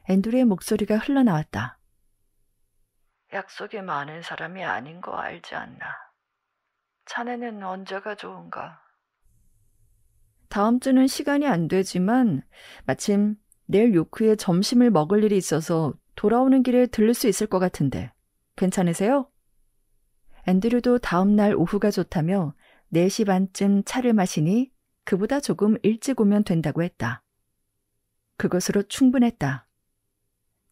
앤드루의 목소리가 흘러나왔다. 약속이 많은 사람이 아닌 거 알지 않나. 자네는 언제가 좋은가? 다음 주는 시간이 안 되지만 마침 내일 요크에 점심을 먹을 일이 있어서 돌아오는 길에 들를 수 있을 것 같은데 괜찮으세요? 앤드류도 다음 날 오후가 좋다며 4시 반쯤 차를 마시니 그보다 조금 일찍 오면 된다고 했다. 그것으로 충분했다.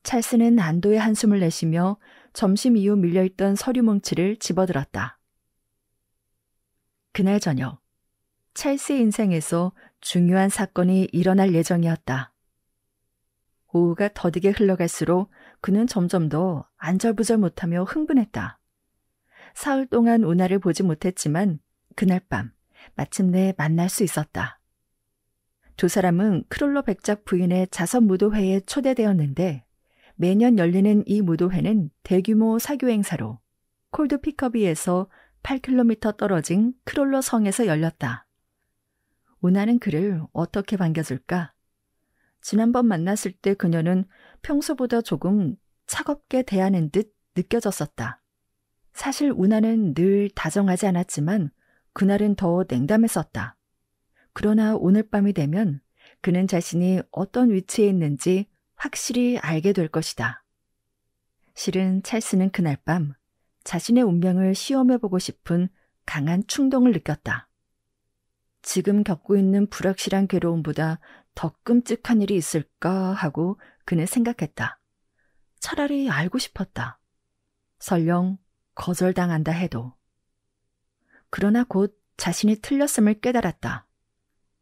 찰스는 안도의 한숨을 내쉬며 점심 이후 밀려있던 서류 뭉치를 집어들었다. 그날 저녁, 찰스의 인생에서 중요한 사건이 일어날 예정이었다. 오후가 더디게 흘러갈수록 그는 점점 더 안절부절 못하며 흥분했다. 사흘 동안 운하를 보지 못했지만 그날 밤 마침내 만날 수 있었다. 두 사람은 크롤러 백작 부인의 자선 무도회에 초대되었는데 매년 열리는 이 무도회는 대규모 사교 행사로 콜드 피커비에서 8km 떨어진 크롤러 성에서 열렸다. 운하는 그를 어떻게 반겨줄까? 지난번 만났을 때 그녀는 평소보다 조금 차갑게 대하는 듯 느껴졌었다. 사실 운하는 늘 다정하지 않았지만 그날은 더 냉담했었다. 그러나 오늘 밤이 되면 그는 자신이 어떤 위치에 있는지 확실히 알게 될 것이다. 실은 찰스는 그날 밤 자신의 운명을 시험해보고 싶은 강한 충동을 느꼈다. 지금 겪고 있는 불확실한 괴로움보다 더 끔찍한 일이 있을까 하고 그는 생각했다. 차라리 알고 싶었다. 설령 거절당한다 해도. 그러나 곧 자신이 틀렸음을 깨달았다.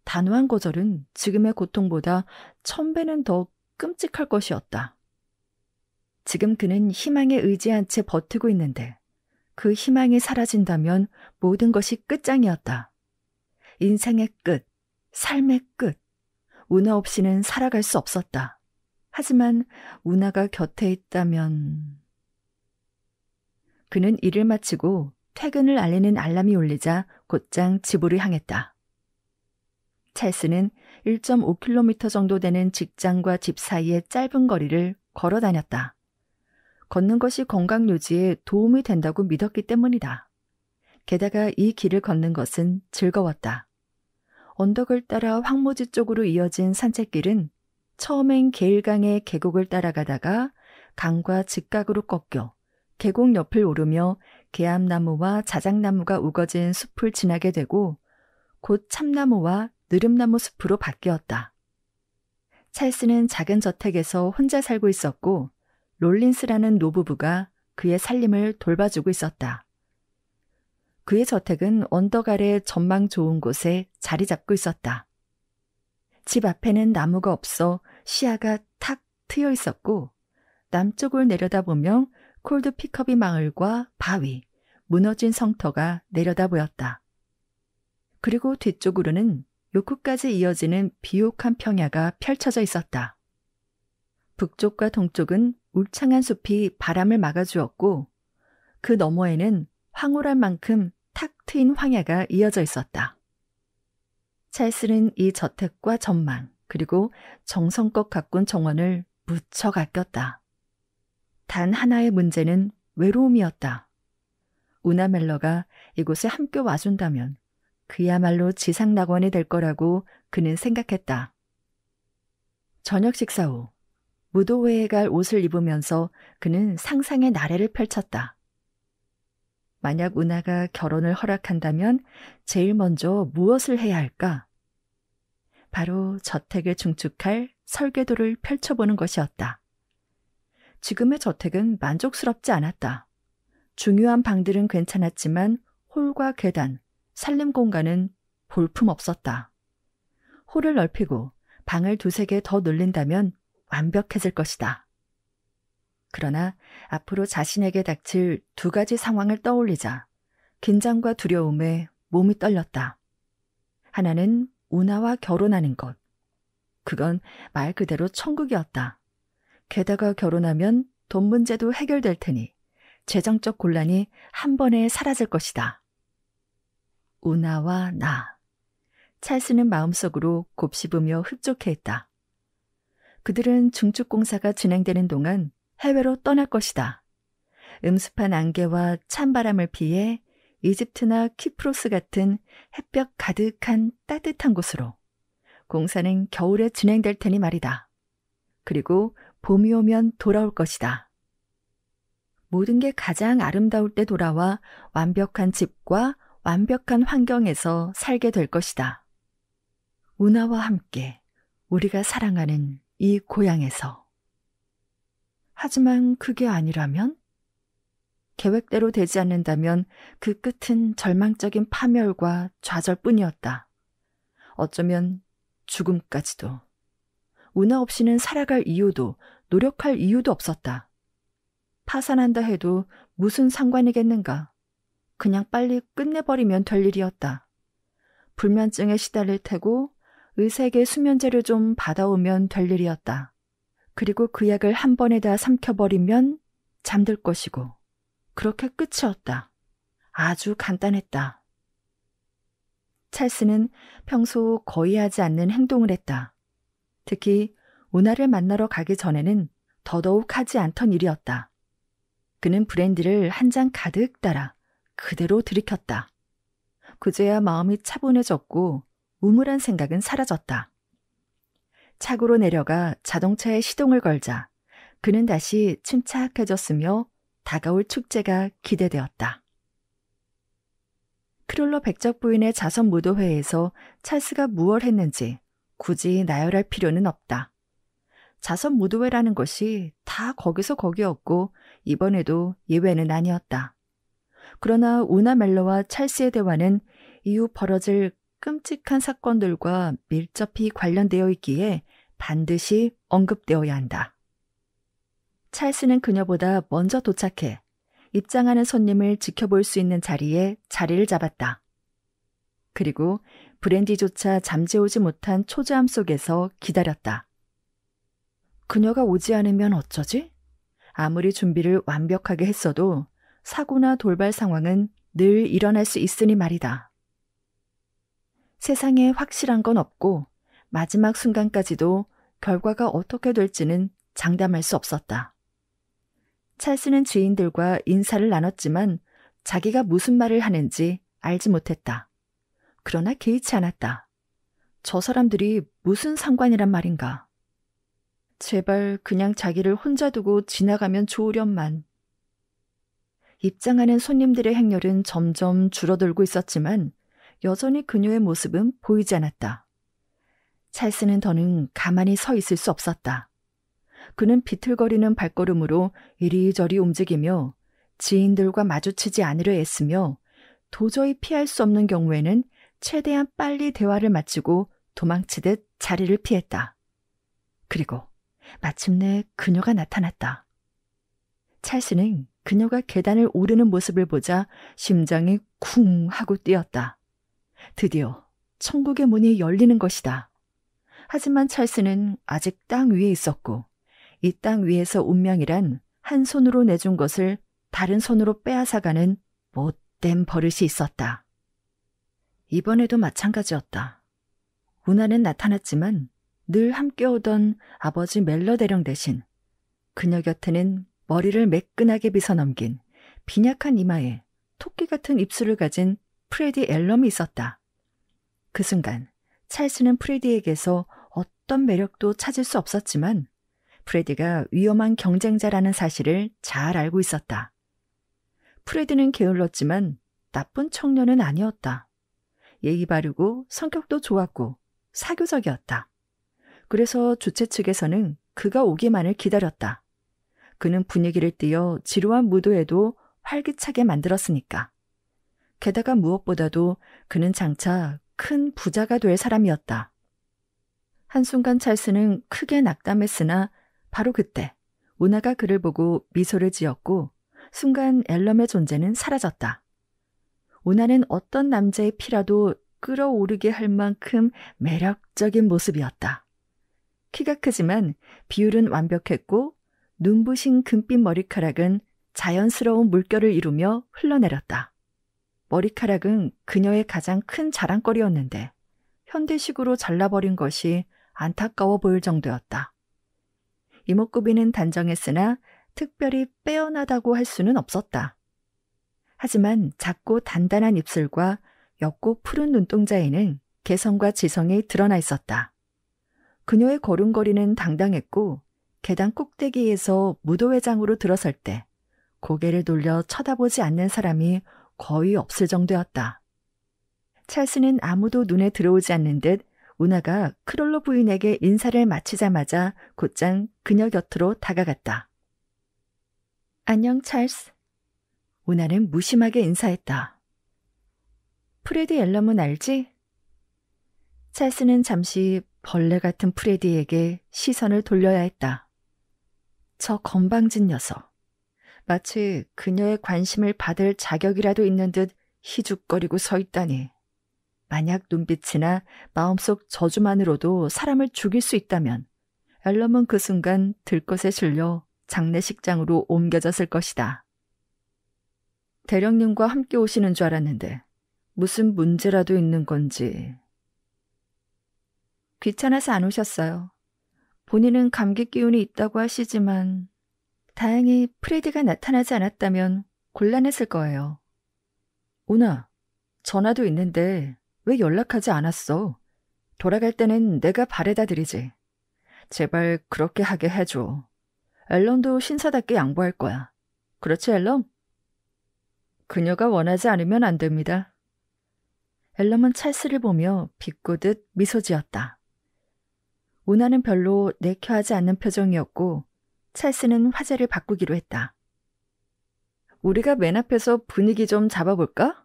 단호한 거절은 지금의 고통보다 1000배는 더 끔찍할 것이었다. 지금 그는 희망에 의지한 채 버티고 있는데 그 희망이 사라진다면 모든 것이 끝장이었다. 인생의 끝, 삶의 끝. 운하 없이는 살아갈 수 없었다. 하지만 운하가 곁에 있다면... 그는 일을 마치고 퇴근을 알리는 알람이 울리자 곧장 집으로 향했다. 찰스는 1.5km 정도 되는 직장과 집 사이의 짧은 거리를 걸어 다녔다. 걷는 것이 건강 유지에 도움이 된다고 믿었기 때문이다. 게다가 이 길을 걷는 것은 즐거웠다. 언덕을 따라 황무지 쪽으로 이어진 산책길은 처음엔 게일강의 계곡을 따라가다가 강과 직각으로 꺾여 계곡 옆을 오르며 개암나무와 자작나무가 우거진 숲을 지나게 되고 곧 참나무와 느릅나무 숲으로 바뀌었다. 찰스는 작은 저택에서 혼자 살고 있었고 롤린스라는 노부부가 그의 살림을 돌봐주고 있었다. 그의 저택은 언덕 아래 전망 좋은 곳에 자리 잡고 있었다. 집 앞에는 나무가 없어 시야가 탁 트여 있었고 남쪽을 내려다보면 콜드 피커비 마을과 바위, 무너진 성터가 내려다 보였다. 그리고 뒤쪽으로는 요크까지 이어지는 비옥한 평야가 펼쳐져 있었다. 북쪽과 동쪽은 울창한 숲이 바람을 막아주었고 그 너머에는 황홀할 만큼 탁 트인 황야가 이어져 있었다. 찰스는 이 저택과 전망, 그리고 정성껏 가꾼 정원을 무척 아꼈다. 단 하나의 문제는 외로움이었다. 우나 멜러가 이곳에 함께 와준다면 그야말로 지상낙원이 될 거라고 그는 생각했다. 저녁 식사 후 무도회에 갈 옷을 입으면서 그는 상상의 나래를 펼쳤다. 만약 우나가 결혼을 허락한다면 제일 먼저 무엇을 해야 할까? 바로 저택을 중축할 설계도를 펼쳐보는 것이었다. 지금의 저택은 만족스럽지 않았다. 중요한 방들은 괜찮았지만 홀과 계단, 살림 공간은 볼품없었다. 홀을 넓히고 방을 2-3개 더 늘린다면 완벽해질 것이다. 그러나 앞으로 자신에게 닥칠 2가지 상황을 떠올리자 긴장과 두려움에 몸이 떨렸다. 하나는 우나와 결혼하는 것. 그건 말 그대로 천국이었다. 게다가 결혼하면 돈 문제도 해결될 테니 재정적 곤란이 한 번에 사라질 것이다. 우나와 나. 찰스는 마음속으로 곱씹으며 흡족해했다. 그들은 중축공사가 진행되는 동안 해외로 떠날 것이다. 음습한 안개와 찬바람을 피해 이집트나 키프로스 같은 햇볕 가득한 따뜻한 곳으로. 공사는 겨울에 진행될 테니 말이다. 그리고 봄이 오면 돌아올 것이다. 모든 게 가장 아름다울 때 돌아와 완벽한 집과 완벽한 환경에서 살게 될 것이다. 우나와 함께 우리가 사랑하는 이 고향에서. 하지만 그게 아니라면? 계획대로 되지 않는다면 그 끝은 절망적인 파멸과 좌절뿐이었다. 어쩌면 죽음까지도. 우나 없이는 살아갈 이유도 노력할 이유도 없었다. 파산한다 해도 무슨 상관이겠는가. 그냥 빨리 끝내버리면 될 일이었다. 불면증에 시달릴 테고 의사에게 수면제를 좀 받아오면 될 일이었다. 그리고 그 약을 한 번에 다 삼켜버리면 잠들 것이고 그렇게 끝이었다. 아주 간단했다. 찰스는 평소 거의 하지 않는 행동을 했다. 특히 우나를 만나러 가기 전에는 더더욱 하지 않던 일이었다. 그는 브랜디를 한 잔 가득 따라 그대로 들이켰다. 그제야 마음이 차분해졌고 우물한 생각은 사라졌다. 차고로 내려가 자동차에 시동을 걸자 그는 다시 침착해졌으며 다가올 축제가 기대되었다. 크롤러 백작 부인의 자선 무도회에서 찰스가 무얼 했는지 굳이 나열할 필요는 없다. 자선 무도회라는 것이 다 거기서 거기였고 이번에도 예외는 아니었다. 그러나 우나 멜러와 찰스의 대화는 이후 벌어질 끔찍한 사건들과 밀접히 관련되어 있기에 반드시 언급되어야 한다. 찰스는 그녀보다 먼저 도착해 입장하는 손님을 지켜볼 수 있는 자리에 자리를 잡았다. 그리고 브랜디조차 잠재우지 못한 초조함 속에서 기다렸다. 그녀가 오지 않으면 어쩌지? 아무리 준비를 완벽하게 했어도 사고나 돌발 상황은 늘 일어날 수 있으니 말이다. 세상에 확실한 건 없고 마지막 순간까지도 결과가 어떻게 될지는 장담할 수 없었다. 찰스는 지인들과 인사를 나눴지만 자기가 무슨 말을 하는지 알지 못했다. 그러나 개의치 않았다. 저 사람들이 무슨 상관이란 말인가. 제발 그냥 자기를 혼자 두고 지나가면 좋으련만. 입장하는 손님들의 행렬은 점점 줄어들고 있었지만 여전히 그녀의 모습은 보이지 않았다. 찰스는 더는 가만히 서 있을 수 없었다. 그는 비틀거리는 발걸음으로 이리저리 움직이며 지인들과 마주치지 않으려 애쓰며 도저히 피할 수 없는 경우에는 최대한 빨리 대화를 마치고 도망치듯 자리를 피했다. 그리고 마침내 그녀가 나타났다. 찰스는 그녀가 계단을 오르는 모습을 보자 심장이 쿵 하고 뛰었다. 드디어 천국의 문이 열리는 것이다. 하지만 찰스는 아직 땅 위에 있었고 이 땅 위에서 운명이란 한 손으로 내준 것을 다른 손으로 빼앗아가는 헛된 버릇이 있었다. 이번에도 마찬가지였다. 우나는 나타났지만 늘 함께 오던 아버지 멜러 대령 대신 그녀 곁에는 머리를 매끈하게 빗어넘긴 빈약한 이마에 토끼 같은 입술을 가진 프레디 앨럼이 있었다. 그 순간 찰스는 프레디에게서 어떤 매력도 찾을 수 없었지만 프레디가 위험한 경쟁자라는 사실을 잘 알고 있었다. 프레디는 게을렀지만 나쁜 청년은 아니었다. 예의 바르고 성격도 좋았고 사교적이었다. 그래서 주최 측에서는 그가 오기만을 기다렸다. 그는 분위기를 띄어 지루한 무도에도 활기차게 만들었으니까. 게다가 무엇보다도 그는 장차 큰 부자가 될 사람이었다. 한순간 찰스는 크게 낙담했으나 바로 그때 우나가 그를 보고 미소를 지었고 순간 앨럼의 존재는 사라졌다. 우나는 어떤 남자의 피라도 끌어오르게 할 만큼 매력적인 모습이었다. 키가 크지만 비율은 완벽했고 눈부신 금빛 머리카락은 자연스러운 물결을 이루며 흘러내렸다. 머리카락은 그녀의 가장 큰 자랑거리였는데 현대식으로 잘라버린 것이 안타까워 보일 정도였다. 이목구비는 단정했으나 특별히 빼어나다고 할 수는 없었다. 하지만 작고 단단한 입술과 옅고 푸른 눈동자에는 개성과 지성이 드러나 있었다. 그녀의 걸음걸이는 당당했고 계단 꼭대기에서 무도회장으로 들어설 때 고개를 돌려 쳐다보지 않는 사람이 거의 없을 정도였다. 찰스는 아무도 눈에 들어오지 않는 듯 우나가 크롤로 부인에게 인사를 마치자마자 곧장 그녀 곁으로 다가갔다. 안녕 찰스. 우나는 무심하게 인사했다. 프레디 앨럼은 알지? 찰스는 잠시 벌레 같은 프레디에게 시선을 돌려야 했다. 저 건방진 녀석. 마치 그녀의 관심을 받을 자격이라도 있는 듯 희죽거리고 서 있다니. 만약 눈빛이나 마음속 저주만으로도 사람을 죽일 수 있다면 앨럼은 그 순간 들것에 실려 장례식장으로 옮겨졌을 것이다. 대령님과 함께 오시는 줄 알았는데 무슨 문제라도 있는 건지. 귀찮아서 안 오셨어요. 본인은 감기 기운이 있다고 하시지만 다행히 프레디가 나타나지 않았다면 곤란했을 거예요. 오나, 전화도 있는데 왜 연락하지 않았어? 돌아갈 때는 내가 바래다 드리지. 제발 그렇게 하게 해줘. 앨런도 신사답게 양보할 거야. 그렇지, 앨런? 그녀가 원하지 않으면 안 됩니다. 앨런은 찰스를 보며 비꼬듯 미소 지었다. 우나는 별로 내켜하지 않는 표정이었고 찰스는 화제를 바꾸기로 했다. 우리가 맨 앞에서 분위기 좀 잡아볼까?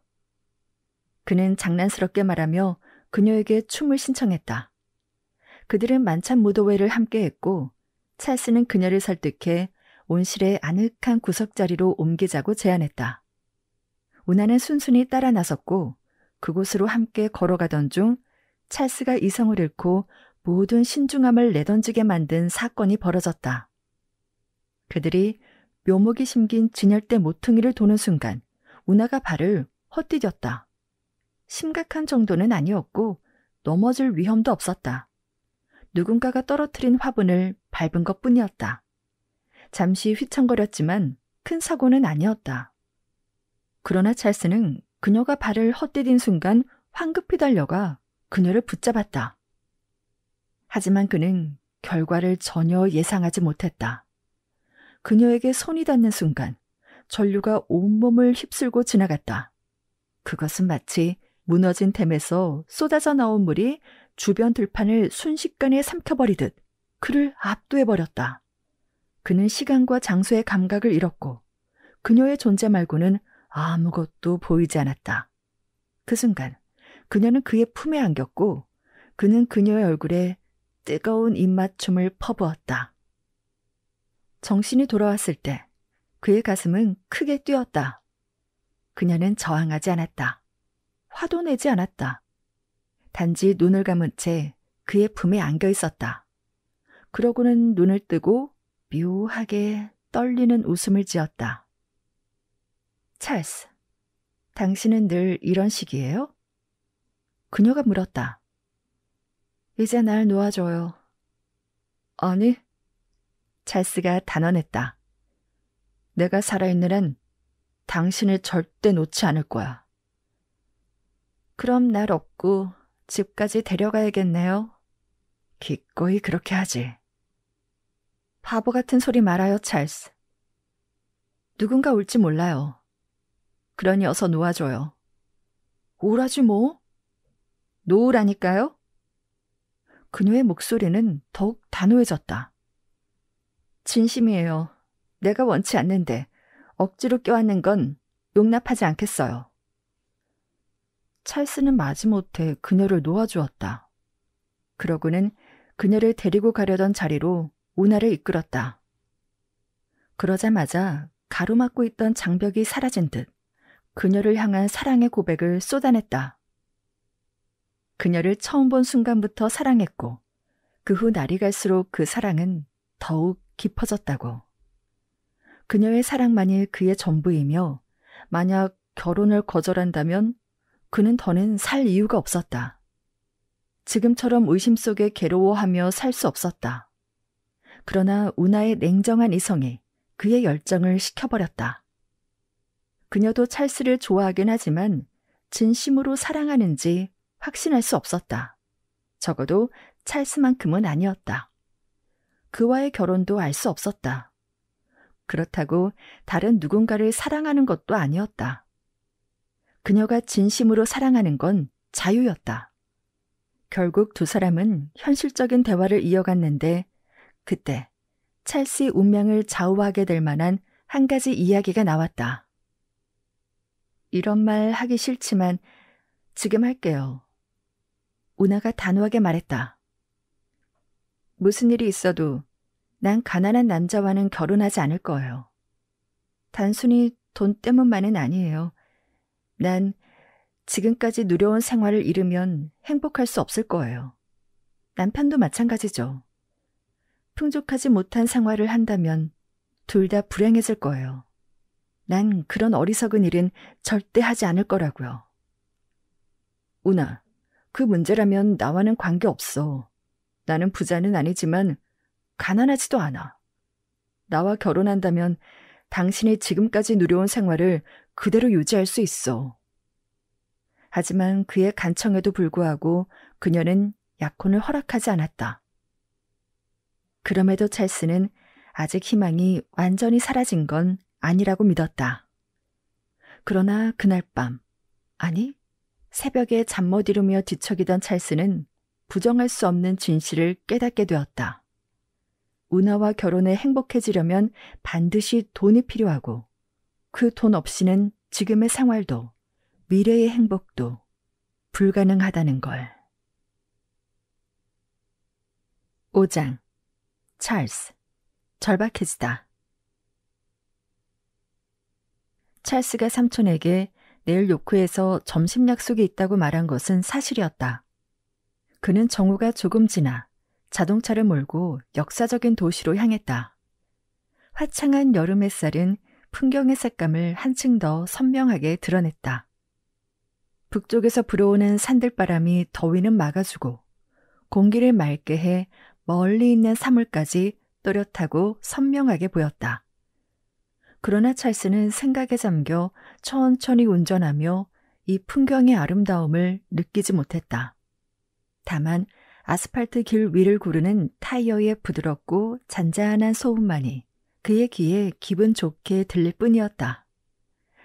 그는 장난스럽게 말하며 그녀에게 춤을 신청했다. 그들은 만찬 무도회를 함께 했고 찰스는 그녀를 설득해 온실의 아늑한 구석자리로 옮기자고 제안했다. 우나는 순순히 따라 나섰고 그곳으로 함께 걸어가던 중 찰스가 이성을 잃고 모든 신중함을 내던지게 만든 사건이 벌어졌다. 그들이 묘목이 심긴 진열대 모퉁이를 도는 순간 우나가 발을 헛디뎠다. 심각한 정도는 아니었고 넘어질 위험도 없었다. 누군가가 떨어뜨린 화분을 밟은 것뿐이었다. 잠시 휘청거렸지만 큰 사고는 아니었다. 그러나 찰스는 그녀가 발을 헛디딘 순간 황급히 달려가 그녀를 붙잡았다. 하지만 그는 결과를 전혀 예상하지 못했다. 그녀에게 손이 닿는 순간 전류가 온몸을 휩쓸고 지나갔다. 그것은 마치 무너진 댐에서 쏟아져 나온 물이 주변 들판을 순식간에 삼켜버리듯 그를 압도해버렸다. 그는 시간과 장소의 감각을 잃었고 그녀의 존재 말고는 아무것도 보이지 않았다. 그 순간 그녀는 그의 품에 안겼고 그는 그녀의 얼굴에 뜨거운 입맞춤을 퍼부었다. 정신이 돌아왔을 때 그의 가슴은 크게 뛰었다. 그녀는 저항하지 않았다. 화도 내지 않았다. 단지 눈을 감은 채 그의 품에 안겨 있었다. 그러고는 눈을 뜨고 묘하게 떨리는 웃음을 지었다. 찰스, 당신은 늘 이런 식이에요? 그녀가 물었다. 이제 날 놓아줘요. 아니, 찰스가 단언했다. 내가 살아있는 한 당신을 절대 놓지 않을 거야. 그럼 날 업고 집까지 데려가야겠네요. 기꺼이 그렇게 하지. 바보 같은 소리 말아요, 찰스. 누군가 올지 몰라요. 그러니 어서 놓아줘요. 오라지 뭐. 놓으라니까요? 그녀의 목소리는 더욱 단호해졌다. 진심이에요. 내가 원치 않는데 억지로 껴안는 건 용납하지 않겠어요. 찰스는 마지못해 그녀를 놓아주었다. 그러고는 그녀를 데리고 가려던 자리로 우나를 이끌었다. 그러자마자 가로막고 있던 장벽이 사라진 듯 그녀를 향한 사랑의 고백을 쏟아냈다. 그녀를 처음 본 순간부터 사랑했고 그 후 날이 갈수록 그 사랑은 더욱 깊어졌다고. 그녀의 사랑만이 그의 전부이며 만약 결혼을 거절한다면 그는 더는 살 이유가 없었다. 지금처럼 의심 속에 괴로워하며 살 수 없었다. 그러나 우나의 냉정한 이성이 그의 열정을 식혀버렸다. 그녀도 찰스를 좋아하긴 하지만 진심으로 사랑하는지 확신할 수 없었다. 적어도 찰스만큼은 아니었다. 그와의 결혼도 알 수 없었다. 그렇다고 다른 누군가를 사랑하는 것도 아니었다. 그녀가 진심으로 사랑하는 건 자유였다. 결국 두 사람은 현실적인 대화를 이어갔는데 그때 찰스의 운명을 좌우하게 될 만한 한 가지 이야기가 나왔다. 이런 말 하기 싫지만 지금 할게요. 우나가 단호하게 말했다. 무슨 일이 있어도 난 가난한 남자와는 결혼하지 않을 거예요. 단순히 돈 때문만은 아니에요. 난 지금까지 누려온 생활을 잃으면 행복할 수 없을 거예요. 남편도 마찬가지죠. 풍족하지 못한 생활을 한다면 둘 다 불행해질 거예요. 난 그런 어리석은 일은 절대 하지 않을 거라고요. 우나, 그 문제라면 나와는 관계없어. 나는 부자는 아니지만 가난하지도 않아. 나와 결혼한다면 당신이 지금까지 누려온 생활을 그대로 유지할 수 있어. 하지만 그의 간청에도 불구하고 그녀는 약혼을 허락하지 않았다. 그럼에도 찰스는 아직 희망이 완전히 사라진 건 아니라고 믿었다. 그러나 그날 밤, 아니, 새벽에 잠 못 이루며 뒤척이던 찰스는 부정할 수 없는 진실을 깨닫게 되었다. 우나와 결혼해 행복해지려면 반드시 돈이 필요하고 그 돈 없이는 지금의 생활도 미래의 행복도 불가능하다는 걸. 5장. 찰스. 절박해지다. 찰스가 삼촌에게 내일 요크에서 점심 약속이 있다고 말한 것은 사실이었다. 그는 정오가 조금 지나 자동차를 몰고 역사적인 도시로 향했다. 화창한 여름 햇살은 풍경의 색감을 한층 더 선명하게 드러냈다. 북쪽에서 불어오는 산들바람이 더위는 막아주고 공기를 맑게 해 멀리 있는 사물까지 또렷하고 선명하게 보였다. 그러나 찰스는 생각에 잠겨 천천히 운전하며 이 풍경의 아름다움을 느끼지 못했다. 다만 아스팔트 길 위를 구르는 타이어의 부드럽고 잔잔한 소음만이 그의 귀에 기분 좋게 들릴 뿐이었다.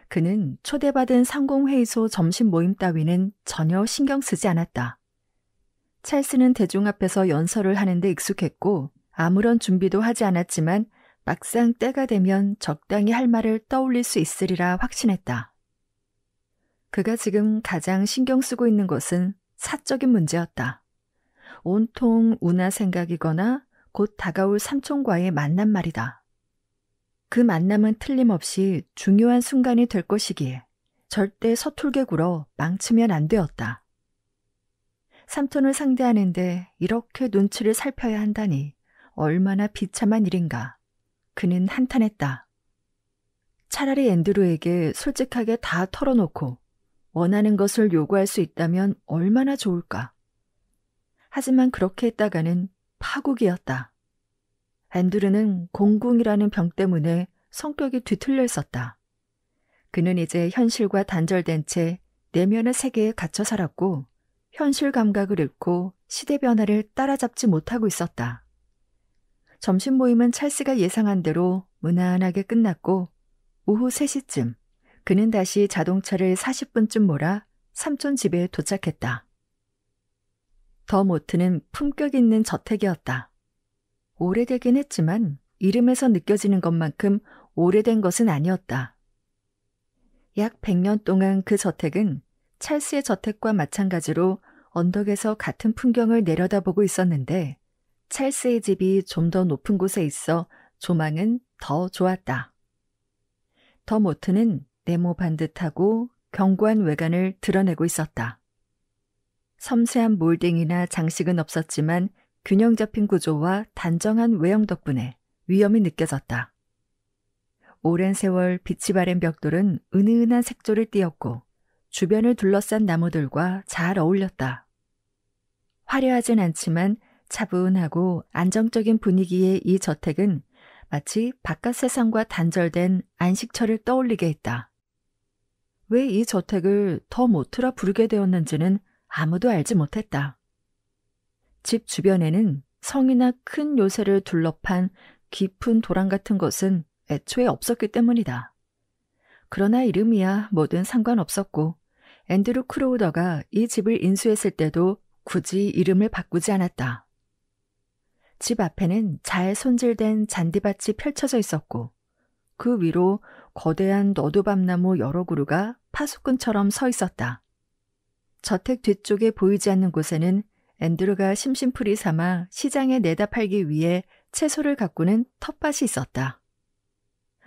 그는 초대받은 상공회의소 점심 모임 따위는 전혀 신경 쓰지 않았다. 찰스는 대중 앞에서 연설을 하는데 익숙했고 아무런 준비도 하지 않았지만 막상 때가 되면 적당히 할 말을 떠올릴 수 있으리라 확신했다. 그가 지금 가장 신경 쓰고 있는 것은 사적인 문제였다. 온통 우나 생각이거나 곧 다가올 삼촌과의 만남 말이다. 그 만남은 틀림없이 중요한 순간이 될 것이기에 절대 서툴게 굴어 망치면 안 되었다. 삼촌을 상대하는데 이렇게 눈치를 살펴야 한다니 얼마나 비참한 일인가. 그는 한탄했다. 차라리 앤드루에게 솔직하게 다 털어놓고 원하는 것을 요구할 수 있다면 얼마나 좋을까. 하지만 그렇게 했다가는 파국이었다. 앤드루는 공궁이라는 병 때문에 성격이 뒤틀려 있었다. 그는 이제 현실과 단절된 채 내면의 세계에 갇혀 살았고 현실 감각을 잃고 시대 변화를 따라잡지 못하고 있었다. 점심 모임은 찰스가 예상한 대로 무난하게 끝났고 오후 3시쯤 그는 다시 자동차를 40분쯤 몰아 삼촌 집에 도착했다. 더 모트는 품격 있는 저택이었다. 오래되긴 했지만 이름에서 느껴지는 것만큼 오래된 것은 아니었다. 약 100년 동안 그 저택은 찰스의 저택과 마찬가지로 언덕에서 같은 풍경을 내려다보고 있었는데 찰스의 집이 좀 더 높은 곳에 있어 조망은 더 좋았다. 더 모트는 네모 반듯하고 견고한 외관을 드러내고 있었다. 섬세한 몰딩이나 장식은 없었지만 균형 잡힌 구조와 단정한 외형 덕분에 위엄이 느껴졌다. 오랜 세월 빛이 바랜 벽돌은 은은한 색조를 띠었고 주변을 둘러싼 나무들과 잘 어울렸다. 화려하진 않지만 차분하고 안정적인 분위기의 이 저택은 마치 바깥 세상과 단절된 안식처를 떠올리게 했다. 왜 이 저택을 더 모트라 부르게 되었는지는 아무도 알지 못했다. 집 주변에는 성이나 큰 요새를 둘러판 깊은 도랑 같은 것은 애초에 없었기 때문이다. 그러나 이름이야 뭐든 상관없었고 앤드루 크로우더가 이 집을 인수했을 때도 굳이 이름을 바꾸지 않았다. 집 앞에는 잘 손질된 잔디밭이 펼쳐져 있었고 그 위로 거대한 너두밤나무 여러 그루가 파수꾼처럼 서 있었다. 저택 뒤쪽에 보이지 않는 곳에는 앤드루가 심심풀이 삼아 시장에 내다 팔기 위해 채소를 가꾸는 텃밭이 있었다.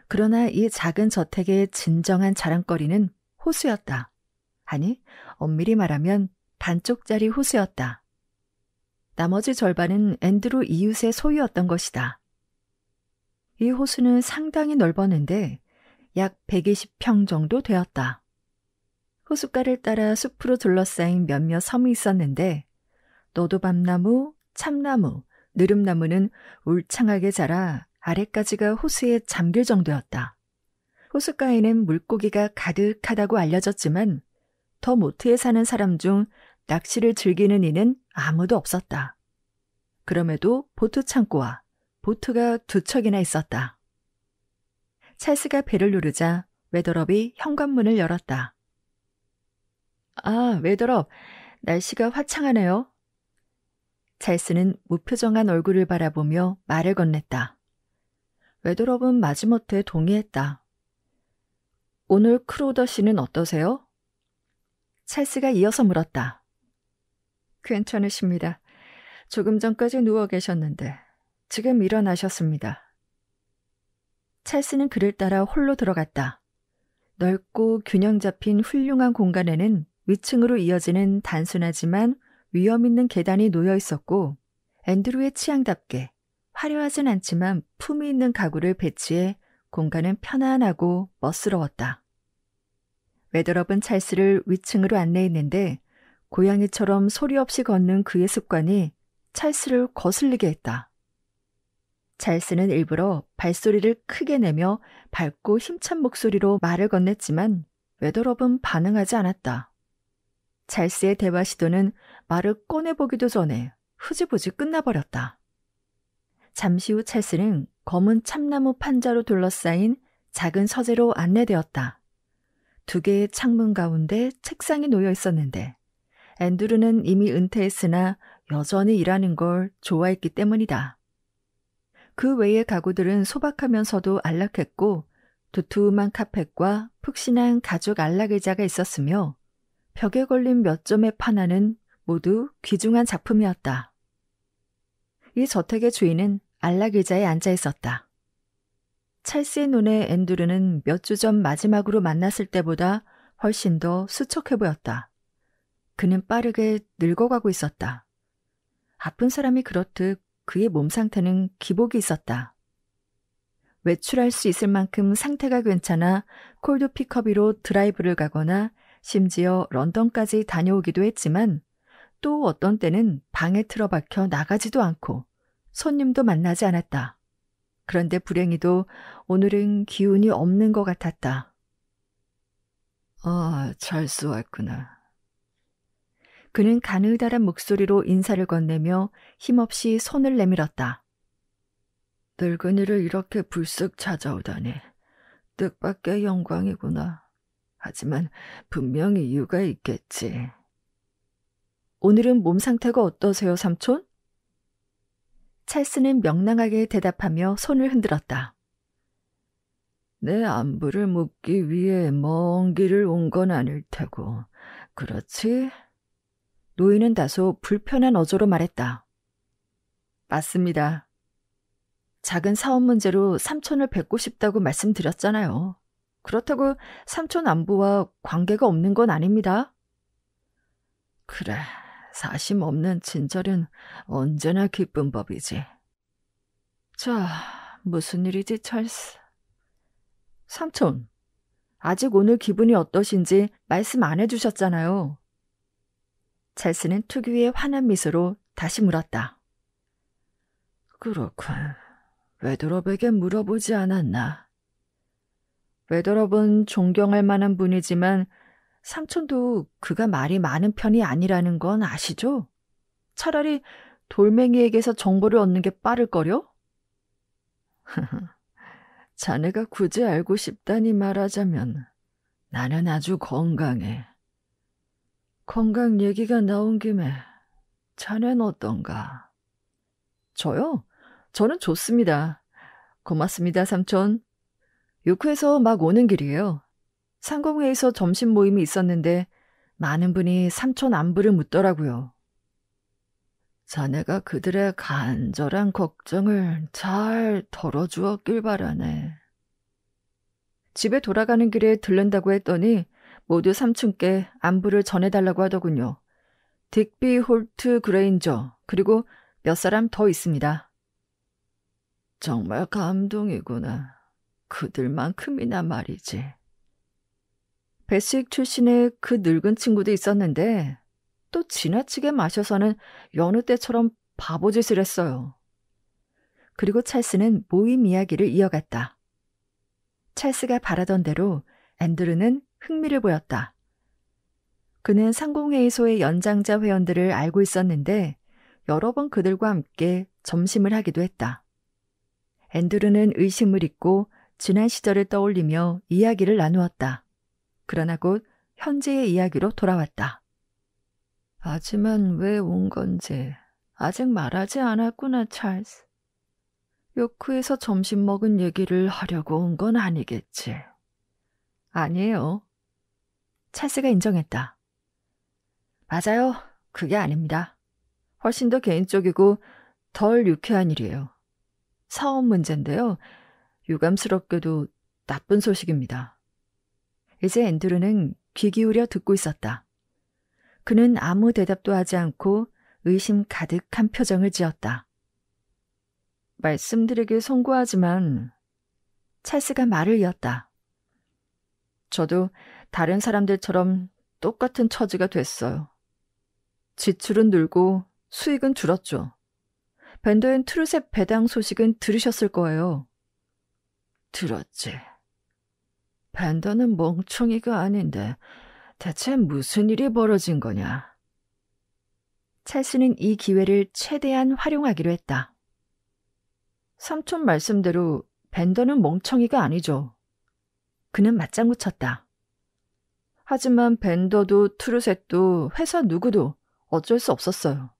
그러나 이 작은 저택의 진정한 자랑거리는 호수였다. 아니, 엄밀히 말하면 반쪽짜리 호수였다. 나머지 절반은 앤드루 이웃의 소유였던 것이다. 이 호수는 상당히 넓었는데 약 120평 정도 되었다. 호숫가를 따라 숲으로 둘러싸인 몇몇 섬이 있었는데 너도밤나무, 참나무, 느릅나무는 울창하게 자라 아래까지가 호수에 잠길 정도였다. 호숫가에는 물고기가 가득하다고 알려졌지만 더 모트에 사는 사람 중 낚시를 즐기는 이는 아무도 없었다. 그럼에도 보트 창고와 보트가 2척이나 있었다. 찰스가 배를 누르자 웨더럽이 현관문을 열었다. 아, 웨더럽, 날씨가 화창하네요. 찰스는 무표정한 얼굴을 바라보며 말을 건넸다. 웨더럽은 마지못해 동의했다. 오늘 크로더 씨는 어떠세요? 찰스가 이어서 물었다. 괜찮으십니다. 조금 전까지 누워 계셨는데 지금 일어나셨습니다. 찰스는 그를 따라 홀로 들어갔다. 넓고 균형 잡힌 훌륭한 공간에는 위층으로 이어지는 단순하지만 위험 있는 계단이 놓여 있었고 앤드루의 취향답게 화려하진 않지만 품위 있는 가구를 배치해 공간은 편안하고 멋스러웠다. 웨더럽은 찰스를 위층으로 안내했는데 고양이처럼 소리 없이 걷는 그의 습관이 찰스를 거슬리게 했다. 찰스는 일부러 발소리를 크게 내며 밝고 힘찬 목소리로 말을 건넸지만 웨더럽은 반응하지 않았다. 찰스의 대화 시도는 말을 꺼내보기도 전에 흐지부지 끝나버렸다. 잠시 후 찰스는 검은 참나무 판자로 둘러싸인 작은 서재로 안내되었다. 2개의 창문 가운데 책상이 놓여 있었는데 앤드루는 이미 은퇴했으나 여전히 일하는 걸 좋아했기 때문이다. 그 외의 가구들은 소박하면서도 안락했고 두툼한 카펫과 푹신한 가죽 안락의자가 있었으며 벽에 걸린 몇 점의 판화는 모두 귀중한 작품이었다. 이 저택의 주인은 안락의자에 앉아 있었다. 찰스의 눈에 앤드루는 몇 주 전 마지막으로 만났을 때보다 훨씬 더 수척해 보였다. 그는 빠르게 늙어가고 있었다. 아픈 사람이 그렇듯 그의 몸 상태는 기복이 있었다. 외출할 수 있을 만큼 상태가 괜찮아 콜드 픽업이로 드라이브를 가거나 심지어 런던까지 다녀오기도 했지만 또 어떤 때는 방에 틀어박혀 나가지도 않고 손님도 만나지 않았다. 그런데 불행히도 오늘은 기운이 없는 것 같았다. 찰스 왔구나. 그는 가느다란 목소리로 인사를 건네며 힘없이 손을 내밀었다. 늙은이를 이렇게 불쑥 찾아오다니 뜻밖의 영광이구나. 하지만 분명히 이유가 있겠지. 오늘은 몸 상태가 어떠세요, 삼촌? 찰스는 명랑하게 대답하며 손을 흔들었다. 내 안부를 묻기 위해 먼 길을 온 건 아닐 테고, 그렇지? 노인은 다소 불편한 어조로 말했다. 맞습니다. 작은 사업 문제로 삼촌을 뵙고 싶다고 말씀드렸잖아요. 그렇다고 삼촌 안부와 관계가 없는 건 아닙니다. 그래, 사심 없는 친절은 언제나 기쁜 법이지. 자, 무슨 일이지, 찰스? 삼촌, 아직 오늘 기분이 어떠신지 말씀 안 해주셨잖아요. 찰스는 특유의 환한 미소로 다시 물었다. 그렇군. 웨더럽에게 물어보지 않았나? 웨더럽은 존경할 만한 분이지만 삼촌도 그가 말이 많은 편이 아니라는 건 아시죠? 차라리 돌멩이에게서 정보를 얻는 게 빠를거려? 자네가 굳이 알고 싶다니 말하자면 나는 아주 건강해. 건강 얘기가 나온 김에 자넨 어떤가? 저요? 저는 좋습니다. 고맙습니다, 삼촌. 육회에서 막 오는 길이에요. 상공회에서 점심 모임이 있었는데 많은 분이 삼촌 안부를 묻더라고요. 자네가 그들의 간절한 걱정을 잘 덜어주었길 바라네. 집에 돌아가는 길에 들른다고 했더니 모두 삼촌께 안부를 전해달라고 하더군요. 딕비 홀트 그레인저 그리고 몇 사람 더 있습니다. 정말 감동이구나. 그들만큼이나 말이지. 베식 출신의 그 늙은 친구도 있었는데 또 지나치게 마셔서는 여느 때처럼 바보짓을 했어요. 그리고 찰스는 모임 이야기를 이어갔다. 찰스가 바라던 대로 앤드루는 흥미를 보였다. 그는 상공회의소의 연장자 회원들을 알고 있었는데 여러 번 그들과 함께 점심을 하기도 했다. 앤드루는 의심을 잊고 지난 시절을 떠올리며 이야기를 나누었다. 그러나 곧 현재의 이야기로 돌아왔다. 하지만 왜 온 건지 아직 말하지 않았구나, 찰스. 요크에서 점심 먹은 얘기를 하려고 온 건 아니겠지. 아니에요. 찰스가 인정했다. 맞아요. 그게 아닙니다. 훨씬 더 개인적이고 덜 유쾌한 일이에요. 사업 문제인데요. 유감스럽게도 나쁜 소식입니다. 이제 앤드루는 귀 기울여 듣고 있었다. 그는 아무 대답도 하지 않고 의심 가득한 표정을 지었다. 말씀드리기 송구하지만 찰스가 말을 이었다. 저도 다른 사람들처럼 똑같은 처지가 됐어요. 지출은 늘고 수익은 줄었죠. 밴더앤 트루셋 배당 소식은 들으셨을 거예요. 들었지. 밴더는 멍청이가 아닌데 대체 무슨 일이 벌어진 거냐? 찰스는 이 기회를 최대한 활용하기로 했다. 삼촌 말씀대로 밴더는 멍청이가 아니죠. 그는 맞장구 쳤다. 하지만 밴더도 트루셋도 회사 누구도 어쩔 수 없었어요.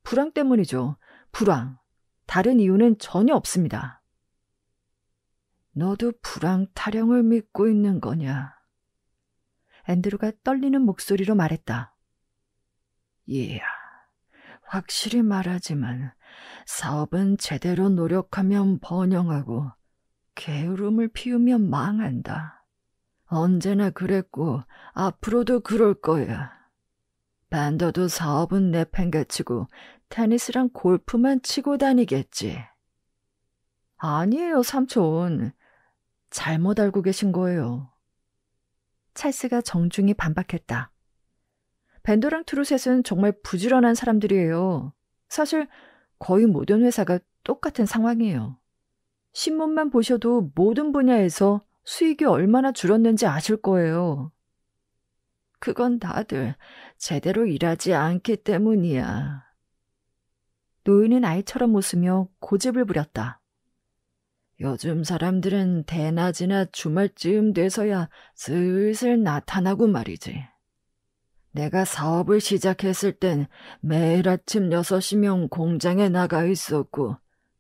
불황 때문이죠. 불황. 다른 이유는 전혀 없습니다. 너도 불황 타령을 믿고 있는 거냐? 앤드루가 떨리는 목소리로 말했다. 이야, 확실히 말하지만 사업은 제대로 노력하면 번영하고 게으름을 피우면 망한다. 언제나 그랬고 앞으로도 그럴 거야. 밴더도 사업은 내팽개치고 테니스랑 골프만 치고 다니겠지. 아니에요, 삼촌. 잘못 알고 계신 거예요. 찰스가 정중히 반박했다. 벤더랑 트루셋은 정말 부지런한 사람들이에요. 사실 거의 모든 회사가 똑같은 상황이에요. 신문만 보셔도 모든 분야에서 수익이 얼마나 줄었는지 아실 거예요. 그건 다들 제대로 일하지 않기 때문이야. 노인은 아이처럼 웃으며 고집을 부렸다. 요즘 사람들은 대낮이나 주말쯤 돼서야 슬슬 나타나고 말이지. 내가 사업을 시작했을 땐 매일 아침 6시면 공장에 나가 있었고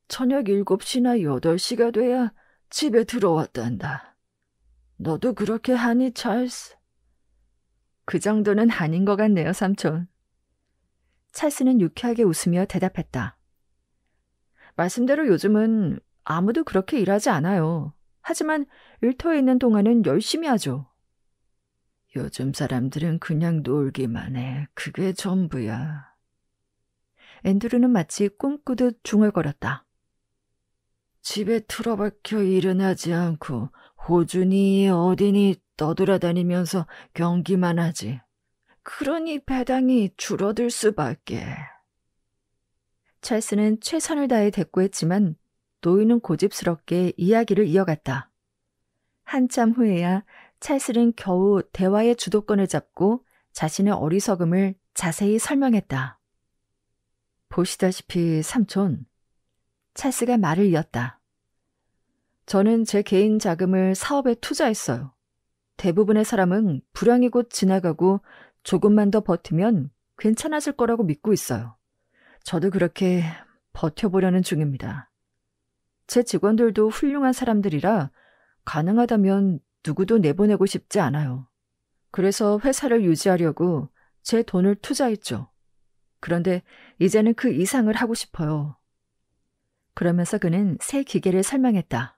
저녁 7시나 8시가 돼야 집에 들어왔단다. 너도 그렇게 하니, 찰스? 그 정도는 아닌 것 같네요, 삼촌. 찰스는 유쾌하게 웃으며 대답했다. 말씀대로 요즘은 아무도 그렇게 일하지 않아요. 하지만 일터에 있는 동안은 열심히 하죠. 요즘 사람들은 그냥 놀기만 해. 그게 전부야. 앤드루는 마치 꿈꾸듯 중얼거렸다. 집에 틀어박혀 일은 하지 않고 호준이 어디니 떠돌아다니면서 경기만 하지. 그러니 배당이 줄어들 수밖에. 찰스는 최선을 다해 대꾸했지만 노인은 고집스럽게 이야기를 이어갔다. 한참 후에야 찰스는 겨우 대화의 주도권을 잡고 자신의 어리석음을 자세히 설명했다. 보시다시피 삼촌, 찰스가 말을 이었다. 저는 제 개인 자금을 사업에 투자했어요. 대부분의 사람은 불황이 곧 지나가고 조금만 더 버티면 괜찮아질 거라고 믿고 있어요. 저도 그렇게 버텨보려는 중입니다. 제 직원들도 훌륭한 사람들이라 가능하다면 누구도 내보내고 싶지 않아요. 그래서 회사를 유지하려고 제 돈을 투자했죠. 그런데 이제는 그 이상을 하고 싶어요. 그러면서 그는 새 기계를 설명했다.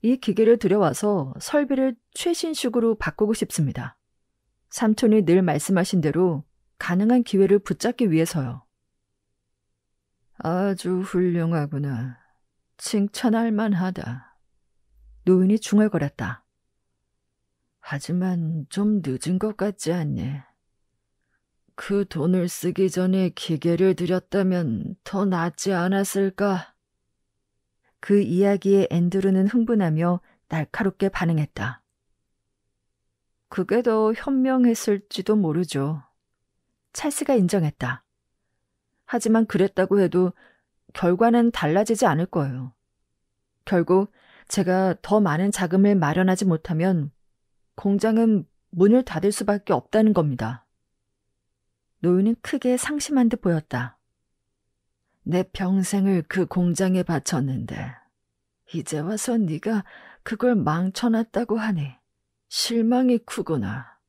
이 기계를 들여와서 설비를 최신식으로 바꾸고 싶습니다. 삼촌이 늘 말씀하신 대로 가능한 기회를 붙잡기 위해서요. 아주 훌륭하구나. 칭찬할 만하다. 노인이 중얼거렸다. 하지만 좀 늦은 것 같지 않니? 그 돈을 쓰기 전에 기계를 들였다면 더 낫지 않았을까? 그 이야기에 앤드루는 흥분하며 날카롭게 반응했다. 그게 더 현명했을지도 모르죠. 찰스가 인정했다. 하지만 그랬다고 해도 결과는 달라지지 않을 거예요. 결국 제가 더 많은 자금을 마련하지 못하면 공장은 문을 닫을 수밖에 없다는 겁니다. 노인은 크게 상심한 듯 보였다. 내 평생을 그 공장에 바쳤는데 이제 와서 네가 그걸 망쳐놨다고 하니 실망이 크구나.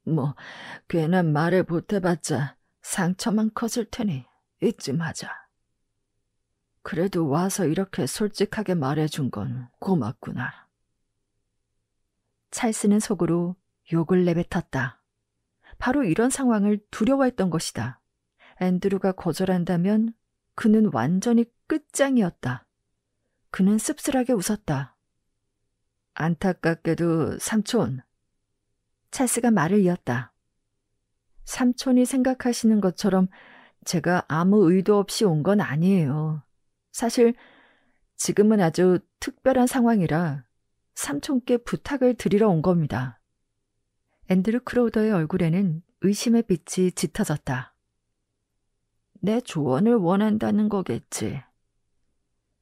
뭐 괜한 말을 보태봤자 상처만 커질 테니 잊지 마자. 그래도 와서 이렇게 솔직하게 말해준 건 고맙구나. 찰스는 속으로 욕을 내뱉었다. 바로 이런 상황을 두려워했던 것이다. 앤드루가 거절한다면 그는 완전히 끝장이었다. 그는 씁쓸하게 웃었다. 안타깝게도 삼촌. 찰스가 말을 이었다. 삼촌이 생각하시는 것처럼 제가 아무 의도 없이 온 건 아니에요. 사실 지금은 아주 특별한 상황이라 삼촌께 부탁을 드리러 온 겁니다. 앤드루 크로우더의 얼굴에는 의심의 빛이 짙어졌다. 내 조언을 원한다는 거겠지.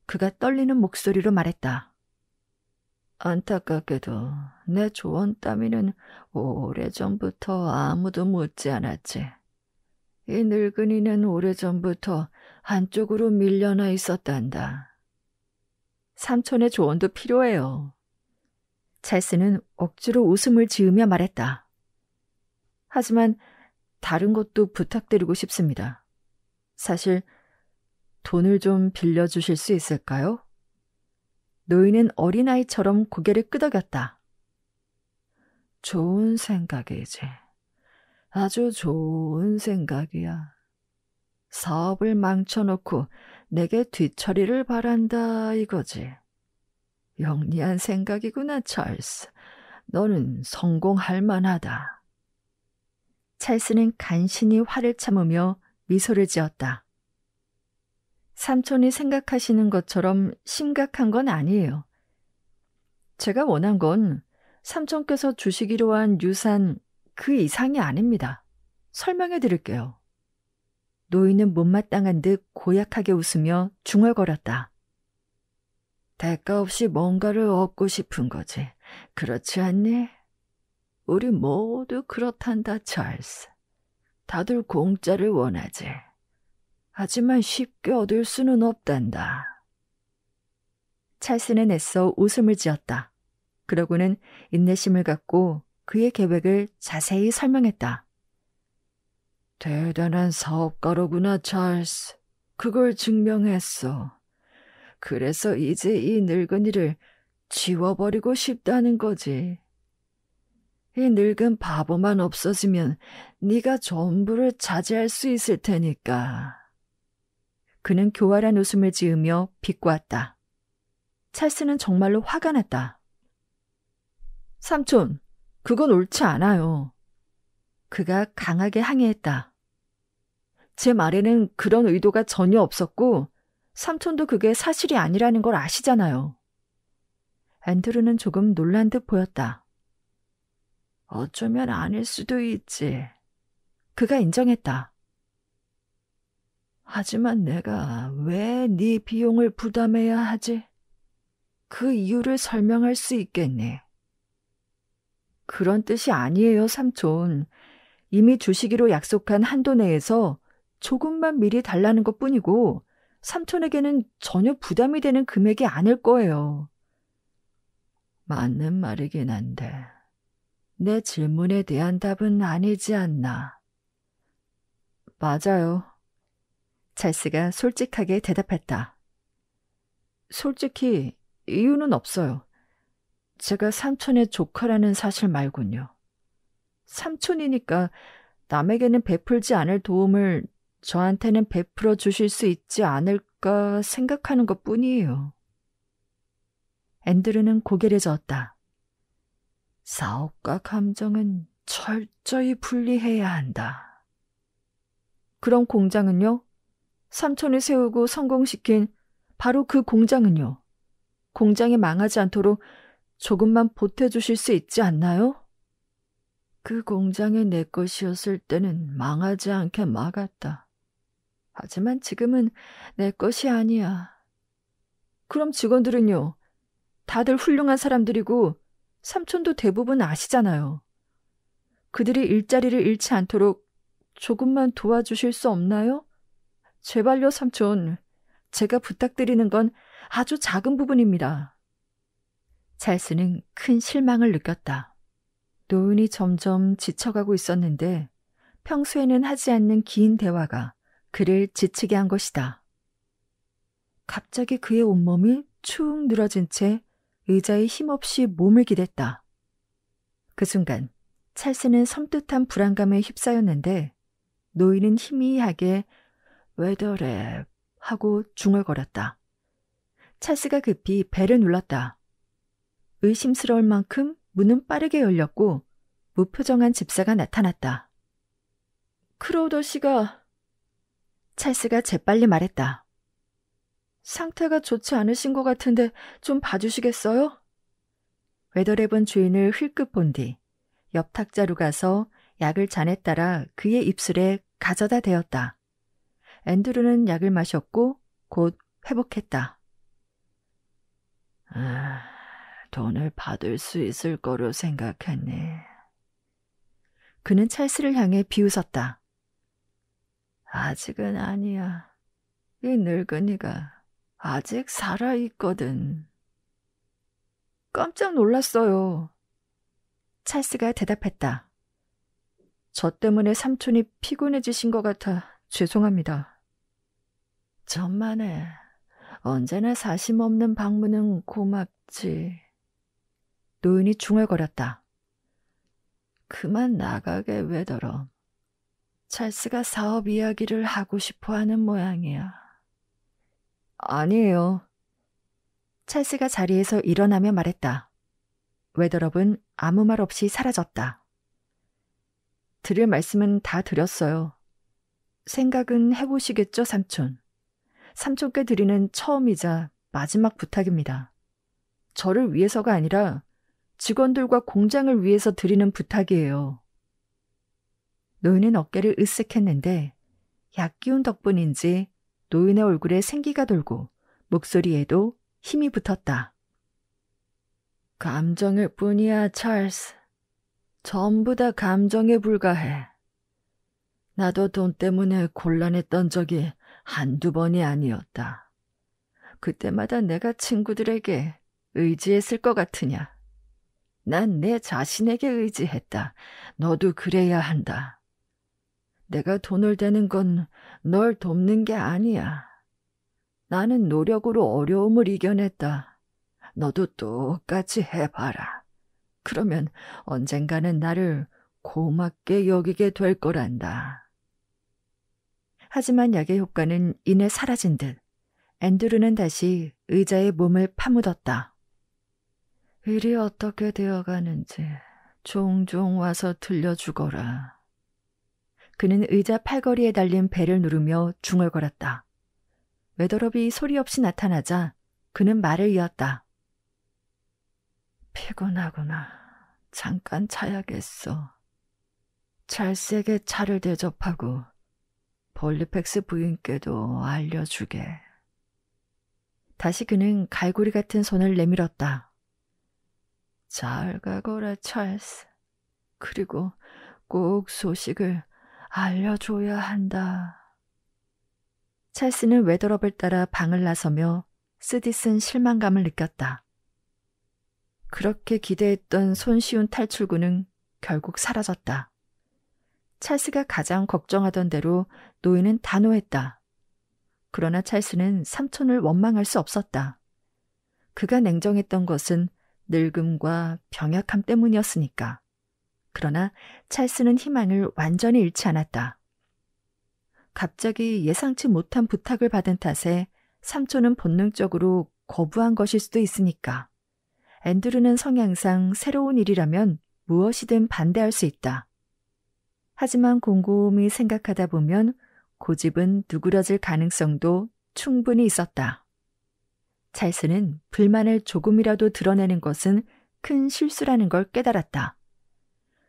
그가 떨리는 목소리로 말했다. 안타깝게도 내 조언 따위는 오래전부터 아무도 묻지 않았지. 이 늙은이는 오래전부터 한쪽으로 밀려나 있었단다. 삼촌의 조언도 필요해요. 찰스는 억지로 웃음을 지으며 말했다. 하지만 다른 것도 부탁드리고 싶습니다. 사실 돈을 좀 빌려주실 수 있을까요? 노인은 어린아이처럼 고개를 끄덕였다. 좋은 생각이지. 아주 좋은 생각이야. 사업을 망쳐놓고 내게 뒤처리를 바란다 이거지. 영리한 생각이구나, 찰스. 너는 성공할 만하다. 찰스는 간신히 화를 참으며 미소를 지었다. 삼촌이 생각하시는 것처럼 심각한 건 아니에요. 제가 원한 건 삼촌께서 주시기로 한 유산 그 이상이 아닙니다. 설명해 드릴게요. 노인은 못마땅한 듯 고약하게 웃으며 중얼거렸다. 대가 없이 뭔가를 얻고 싶은 거지. 그렇지 않니? 우리 모두 그렇단다, 찰스. 다들 공짜를 원하지. 하지만 쉽게 얻을 수는 없단다. 찰스는 애써 웃음을 지었다. 그러고는 인내심을 갖고 그의 계획을 자세히 설명했다. 대단한 사업가로구나, 찰스. 그걸 증명했어. 그래서 이제 이 늙은이를 지워버리고 싶다는 거지. 이 늙은 바보만 없어지면 네가 전부를 차지할 수 있을 테니까. 그는 교활한 웃음을 지으며 비꼬았다. 찰스는 정말로 화가 났다. 삼촌, 그건 옳지 않아요. 그가 강하게 항의했다. 제 말에는 그런 의도가 전혀 없었고 삼촌도 그게 사실이 아니라는 걸 아시잖아요. 앤드루는 조금 놀란 듯 보였다. 어쩌면 아닐 수도 있지. 그가 인정했다. 하지만 내가 왜 네 비용을 부담해야 하지? 그 이유를 설명할 수 있겠니? 그런 뜻이 아니에요, 삼촌. 이미 주시기로 약속한 한도 내에서 조금만 미리 달라는 것뿐이고 삼촌에게는 전혀 부담이 되는 금액이 아닐 거예요. 맞는 말이긴 한데 내 질문에 대한 답은 아니지 않나. 맞아요. 찰스가 솔직하게 대답했다. 솔직히 이유는 없어요. 제가 삼촌의 조카라는 사실 말군요. 삼촌이니까 남에게는 베풀지 않을 도움을 저한테는 베풀어 주실 수 있지 않을까 생각하는 것뿐이에요. 앤드루는 고개를 저었다. 사업가 감정은 철저히 분리해야 한다. 그럼 공장은요? 삼촌이 세우고 성공시킨 바로 그 공장은요? 공장이 망하지 않도록 조금만 보태주실 수 있지 않나요? 그 공장이 내 것이었을 때는 망하지 않게 막았다. 하지만 지금은 내 것이 아니야. 그럼 직원들은요? 다들 훌륭한 사람들이고 삼촌도 대부분 아시잖아요. 그들이 일자리를 잃지 않도록 조금만 도와주실 수 없나요? 제발요, 삼촌. 제가 부탁드리는 건 아주 작은 부분입니다. 찰스는 큰 실망을 느꼈다. 노인이 점점 지쳐가고 있었는데 평소에는 하지 않는 긴 대화가 그를 지치게 한 것이다. 갑자기 그의 온몸이 축 늘어진 채 의자에 힘없이 몸을 기댔다. 그 순간 찰스는 섬뜩한 불안감에 휩싸였는데 노인은 희미하게 왜더래 하고 중얼거렸다. 찰스가 급히 벨을 눌렀다. 의심스러울 만큼 문은 빠르게 열렸고 무표정한 집사가 나타났다. 크로우더 씨가... 찰스가 재빨리 말했다. 상태가 좋지 않으신 것 같은데 좀 봐주시겠어요? 웨더랩은 주인을 흘끗 본 뒤 옆 탁자로 가서 약을 잔에 따라 그의 입술에 가져다 대었다. 앤드루는 약을 마셨고 곧 회복했다. 돈을 받을 수 있을 거로 생각했네. 그는 찰스를 향해 비웃었다. 아직은 아니야. 이 늙은이가 아직 살아있거든. 깜짝 놀랐어요. 찰스가 대답했다. 저 때문에 삼촌이 피곤해지신 것 같아 죄송합니다. 천만에 언제나 사심 없는 방문은 고맙지. 노인이 중얼거렸다. 그만 나가게 왜더러. 찰스가 사업 이야기를 하고 싶어하는 모양이야. 아니에요. 찰스가 자리에서 일어나며 말했다. 웨더럽은 아무 말 없이 사라졌다. 드릴 말씀은 다 드렸어요. 생각은 해보시겠죠, 삼촌. 삼촌께 드리는 처음이자 마지막 부탁입니다. 저를 위해서가 아니라 직원들과 공장을 위해서 드리는 부탁이에요. 노인은 어깨를 으쓱했는데 약 기운 덕분인지 노인의 얼굴에 생기가 돌고 목소리에도 힘이 붙었다. 감정일 뿐이야, 찰스. 전부 다 감정에 불과해. 나도 돈 때문에 곤란했던 적이 한두 번이 아니었다. 그때마다 내가 친구들에게 의지했을 것 같으냐. 난 내 자신에게 의지했다. 너도 그래야 한다. 내가 돈을 대는 건 널 돕는 게 아니야. 나는 노력으로 어려움을 이겨냈다. 너도 똑같이 해봐라. 그러면 언젠가는 나를 고맙게 여기게 될 거란다. 하지만 약의 효과는 이내 사라진 듯 앤드루는 다시 의자에 몸을 파묻었다. 일이 어떻게 되어가는지 종종 와서 들려주거라. 그는 의자 팔걸이에 달린 벨을 누르며 중얼거렸다. 웨더럽이 소리 없이 나타나자 그는 말을 이었다. 피곤하구나. 잠깐 자야겠어. 찰스에게 차를 대접하고 폴리펙스 부인께도 알려주게. 다시 그는 갈고리 같은 손을 내밀었다. 잘 가거라, 찰스. 그리고 꼭 소식을 알려줘야 한다. 찰스는 웨더럽을 따라 방을 나서며 쓰디쓴 실망감을 느꼈다. 그렇게 기대했던 손쉬운 탈출구는 결국 사라졌다. 찰스가 가장 걱정하던 대로 노인은 단호했다. 그러나 찰스는 삼촌을 원망할 수 없었다. 그가 냉정했던 것은 늙음과 병약함 때문이었으니까. 그러나 찰스는 희망을 완전히 잃지 않았다. 갑자기 예상치 못한 부탁을 받은 탓에 삼촌은 본능적으로 거부한 것일 수도 있으니까. 앤드루는 성향상 새로운 일이라면 무엇이든 반대할 수 있다. 하지만 곰곰이 생각하다 보면 고집은 누그러질 가능성도 충분히 있었다. 찰스는 불만을 조금이라도 드러내는 것은 큰 실수라는 걸 깨달았다.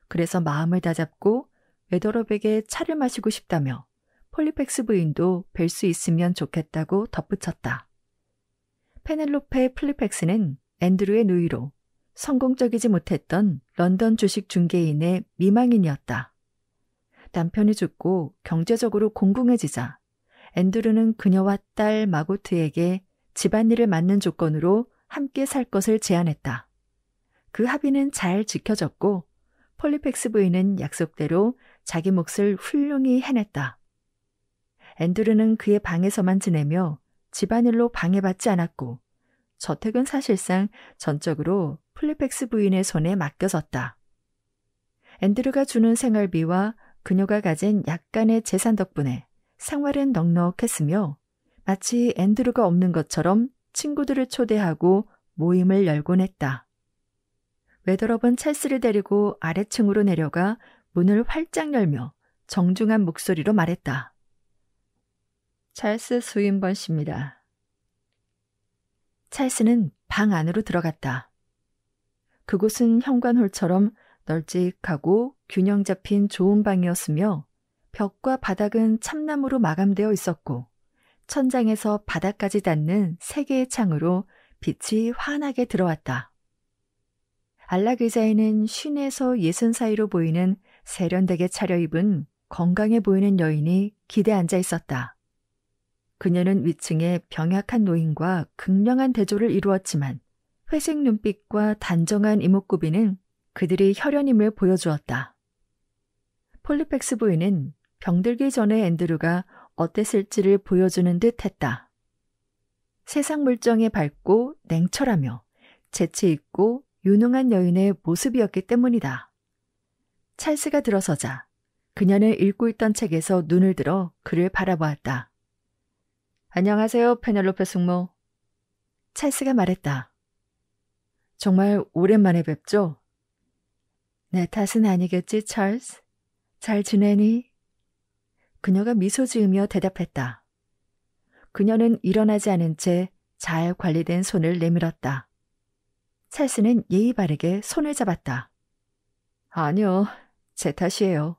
그래서 마음을 다잡고 웨더럽에게 차를 마시고 싶다며 폴리펙스 부인도 뵐 수 있으면 좋겠다고 덧붙였다. 페넬로페 플리펙스는 앤드루의 누이로 성공적이지 못했던 런던 주식 중개인의 미망인이었다. 남편이 죽고 경제적으로 공공해지자 앤드루는 그녀와 딸 마고트에게 집안일을 맡는 조건으로 함께 살 것을 제안했다. 그 합의는 잘 지켜졌고 폴리펙스 부인은 약속대로 자기 몫을 훌륭히 해냈다. 앤드루는 그의 방에서만 지내며 집안일로 방해받지 않았고 저택은 사실상 전적으로 폴리펙스 부인의 손에 맡겨졌다. 앤드루가 주는 생활비와 그녀가 가진 약간의 재산 덕분에 생활은 넉넉했으며 마치 앤드루가 없는 것처럼 친구들을 초대하고 모임을 열곤 했다. 웨더럽은 찰스를 데리고 아래층으로 내려가 문을 활짝 열며 정중한 목소리로 말했다. 찰스 스윈번 씨입니다. 찰스는 방 안으로 들어갔다. 그곳은 현관홀처럼 널찍하고 균형 잡힌 좋은 방이었으며 벽과 바닥은 참나무로 마감되어 있었고 천장에서 바닥까지 닿는 3개의 창으로 빛이 환하게 들어왔다. 안락 의자에는 50에서 60 사이로 보이는 세련되게 차려입은 건강해 보이는 여인이 기대 앉아 있었다. 그녀는 위층의 병약한 노인과 극명한 대조를 이루었지만 회색 눈빛과 단정한 이목구비는 그들의 혈연임을 보여주었다. 폴리펙스 부인은 병들기 전에 앤드루가 어땠을지를 보여주는 듯 했다. 세상 물정에 밝고 냉철하며 재치 있고 유능한 여인의 모습이었기 때문이다. 찰스가 들어서자 그녀는 읽고 있던 책에서 눈을 들어 그를 바라보았다. 안녕하세요, 페넬로페 숙모. 찰스가 말했다. 정말 오랜만에 뵙죠? 내 탓은 아니겠지, 찰스? 잘 지내니? 그녀가 미소 지으며 대답했다. 그녀는 일어나지 않은 채 잘 관리된 손을 내밀었다. 찰스는 예의 바르게 손을 잡았다. 아니요, 제 탓이에요.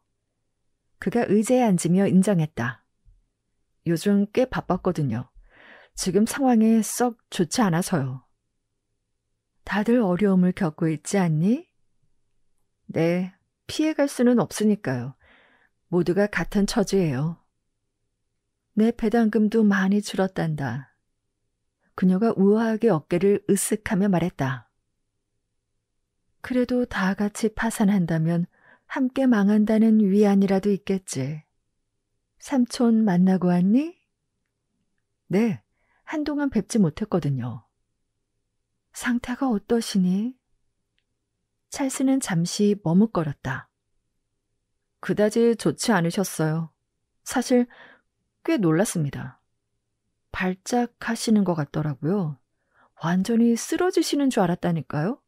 그가 의자에 앉으며 인정했다. 요즘 꽤 바빴거든요. 지금 상황이 썩 좋지 않아서요. 다들 어려움을 겪고 있지 않니? 네, 피해갈 수는 없으니까요. 모두가 같은 처지예요. 내 배당금도 많이 줄었단다. 그녀가 우아하게 어깨를 으쓱하며 말했다. 그래도 다 같이 파산한다면 함께 망한다는 위안이라도 있겠지. 삼촌 만나고 왔니? 네, 한동안 뵙지 못했거든요. 상태가 어떠시니? 찰스는 잠시 머뭇거렸다. 그다지 좋지 않으셨어요. 사실 꽤 놀랐습니다. 발작 하시는 것 같더라고요. 완전히 쓰러지시는 줄 알았다니까요.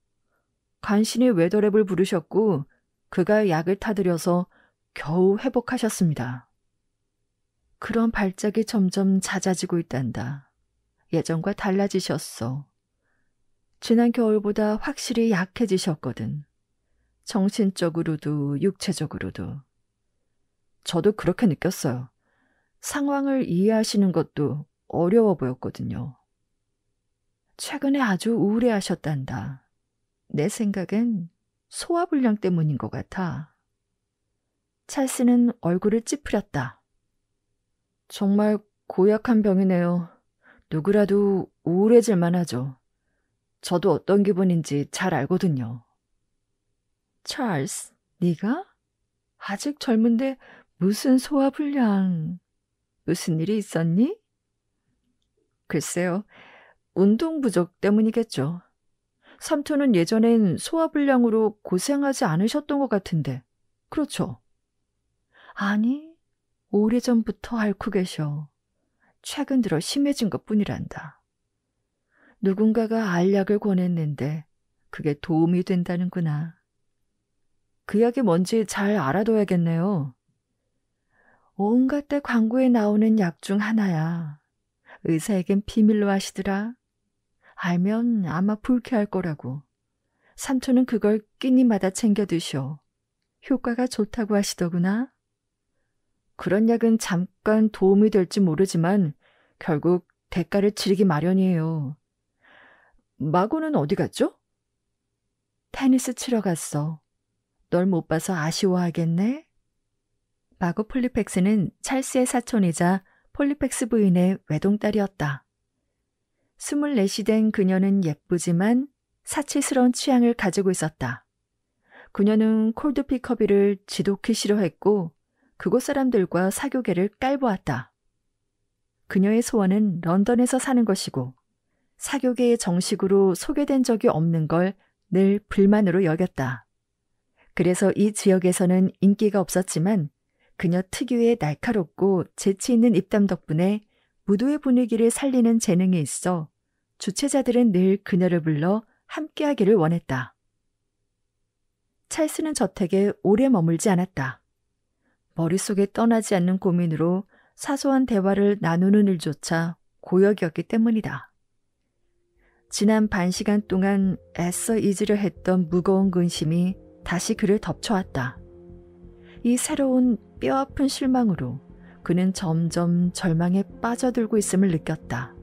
간신히 웨더랩을 부르셨고 그가 약을 타드려서 겨우 회복하셨습니다. 그런 발작이 점점 잦아지고 있단다. 예전과 달라지셨어. 지난 겨울보다 확실히 약해지셨거든. 정신적으로도 육체적으로도. 저도 그렇게 느꼈어요. 상황을 이해하시는 것도 어려워 보였거든요. 최근에 아주 우울해하셨단다. 내 생각엔 소화불량 때문인 것 같아. 찰스는 얼굴을 찌푸렸다. 정말 고약한 병이네요. 누구라도 우울해질 만하죠. 저도 어떤 기분인지 잘 알거든요. 찰스, 네가? 아직 젊은데 무슨 소화불량. 무슨 일이 있었니? 글쎄요. 운동 부족 때문이겠죠. 삼촌은 예전엔 소화불량으로 고생하지 않으셨던 것 같은데. 그렇죠? 아니, 오래전부터 앓고 계셔. 최근 들어 심해진 것뿐이란다. 누군가가 알약을 권했는데 그게 도움이 된다는구나. 그 약이 뭔지 잘 알아둬야겠네요. 온갖 때 광고에 나오는 약 중 하나야. 의사에겐 비밀로 하시더라. 알면 아마 불쾌할 거라고. 삼촌은 그걸 끼니마다 챙겨 드셔. 효과가 좋다고 하시더구나. 그런 약은 잠깐 도움이 될지 모르지만 결국 대가를 치르기 마련이에요. 마고는 어디 갔죠? 테니스 치러 갔어. 널 못 봐서 아쉬워하겠네? 마고 폴리펙스는 찰스의 사촌이자 폴리펙스 부인의 외동딸이었다. 24이 된 그녀는 예쁘지만 사치스러운 취향을 가지고 있었다. 그녀는 콜드 피커비를 지독히 싫어했고 그곳 사람들과 사교계를 깔보았다. 그녀의 소원은 런던에서 사는 것이고 사교계에 정식으로 소개된 적이 없는 걸 늘 불만으로 여겼다. 그래서 이 지역에서는 인기가 없었지만 그녀 특유의 날카롭고 재치 있는 입담 덕분에 무도의 분위기를 살리는 재능이 있어 주최자들은 늘 그녀를 불러 함께하기를 원했다. 찰스는 저택에 오래 머물지 않았다. 머릿속에 떠나지 않는 고민으로 사소한 대화를 나누는 일조차 고역이었기 때문이다. 지난 반 시간 동안 애써 잊으려 했던 무거운 근심이 다시 그를 덮쳐왔다. 이 새로운 뼈아픈 실망으로 그는 점점 절망에 빠져들고 있음을 느꼈다.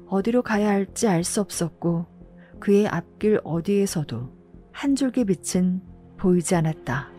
어디로 가야 할지 알 수 없었고 그의 앞길 어디에서도 한 줄기 빛은 보이지 않았다.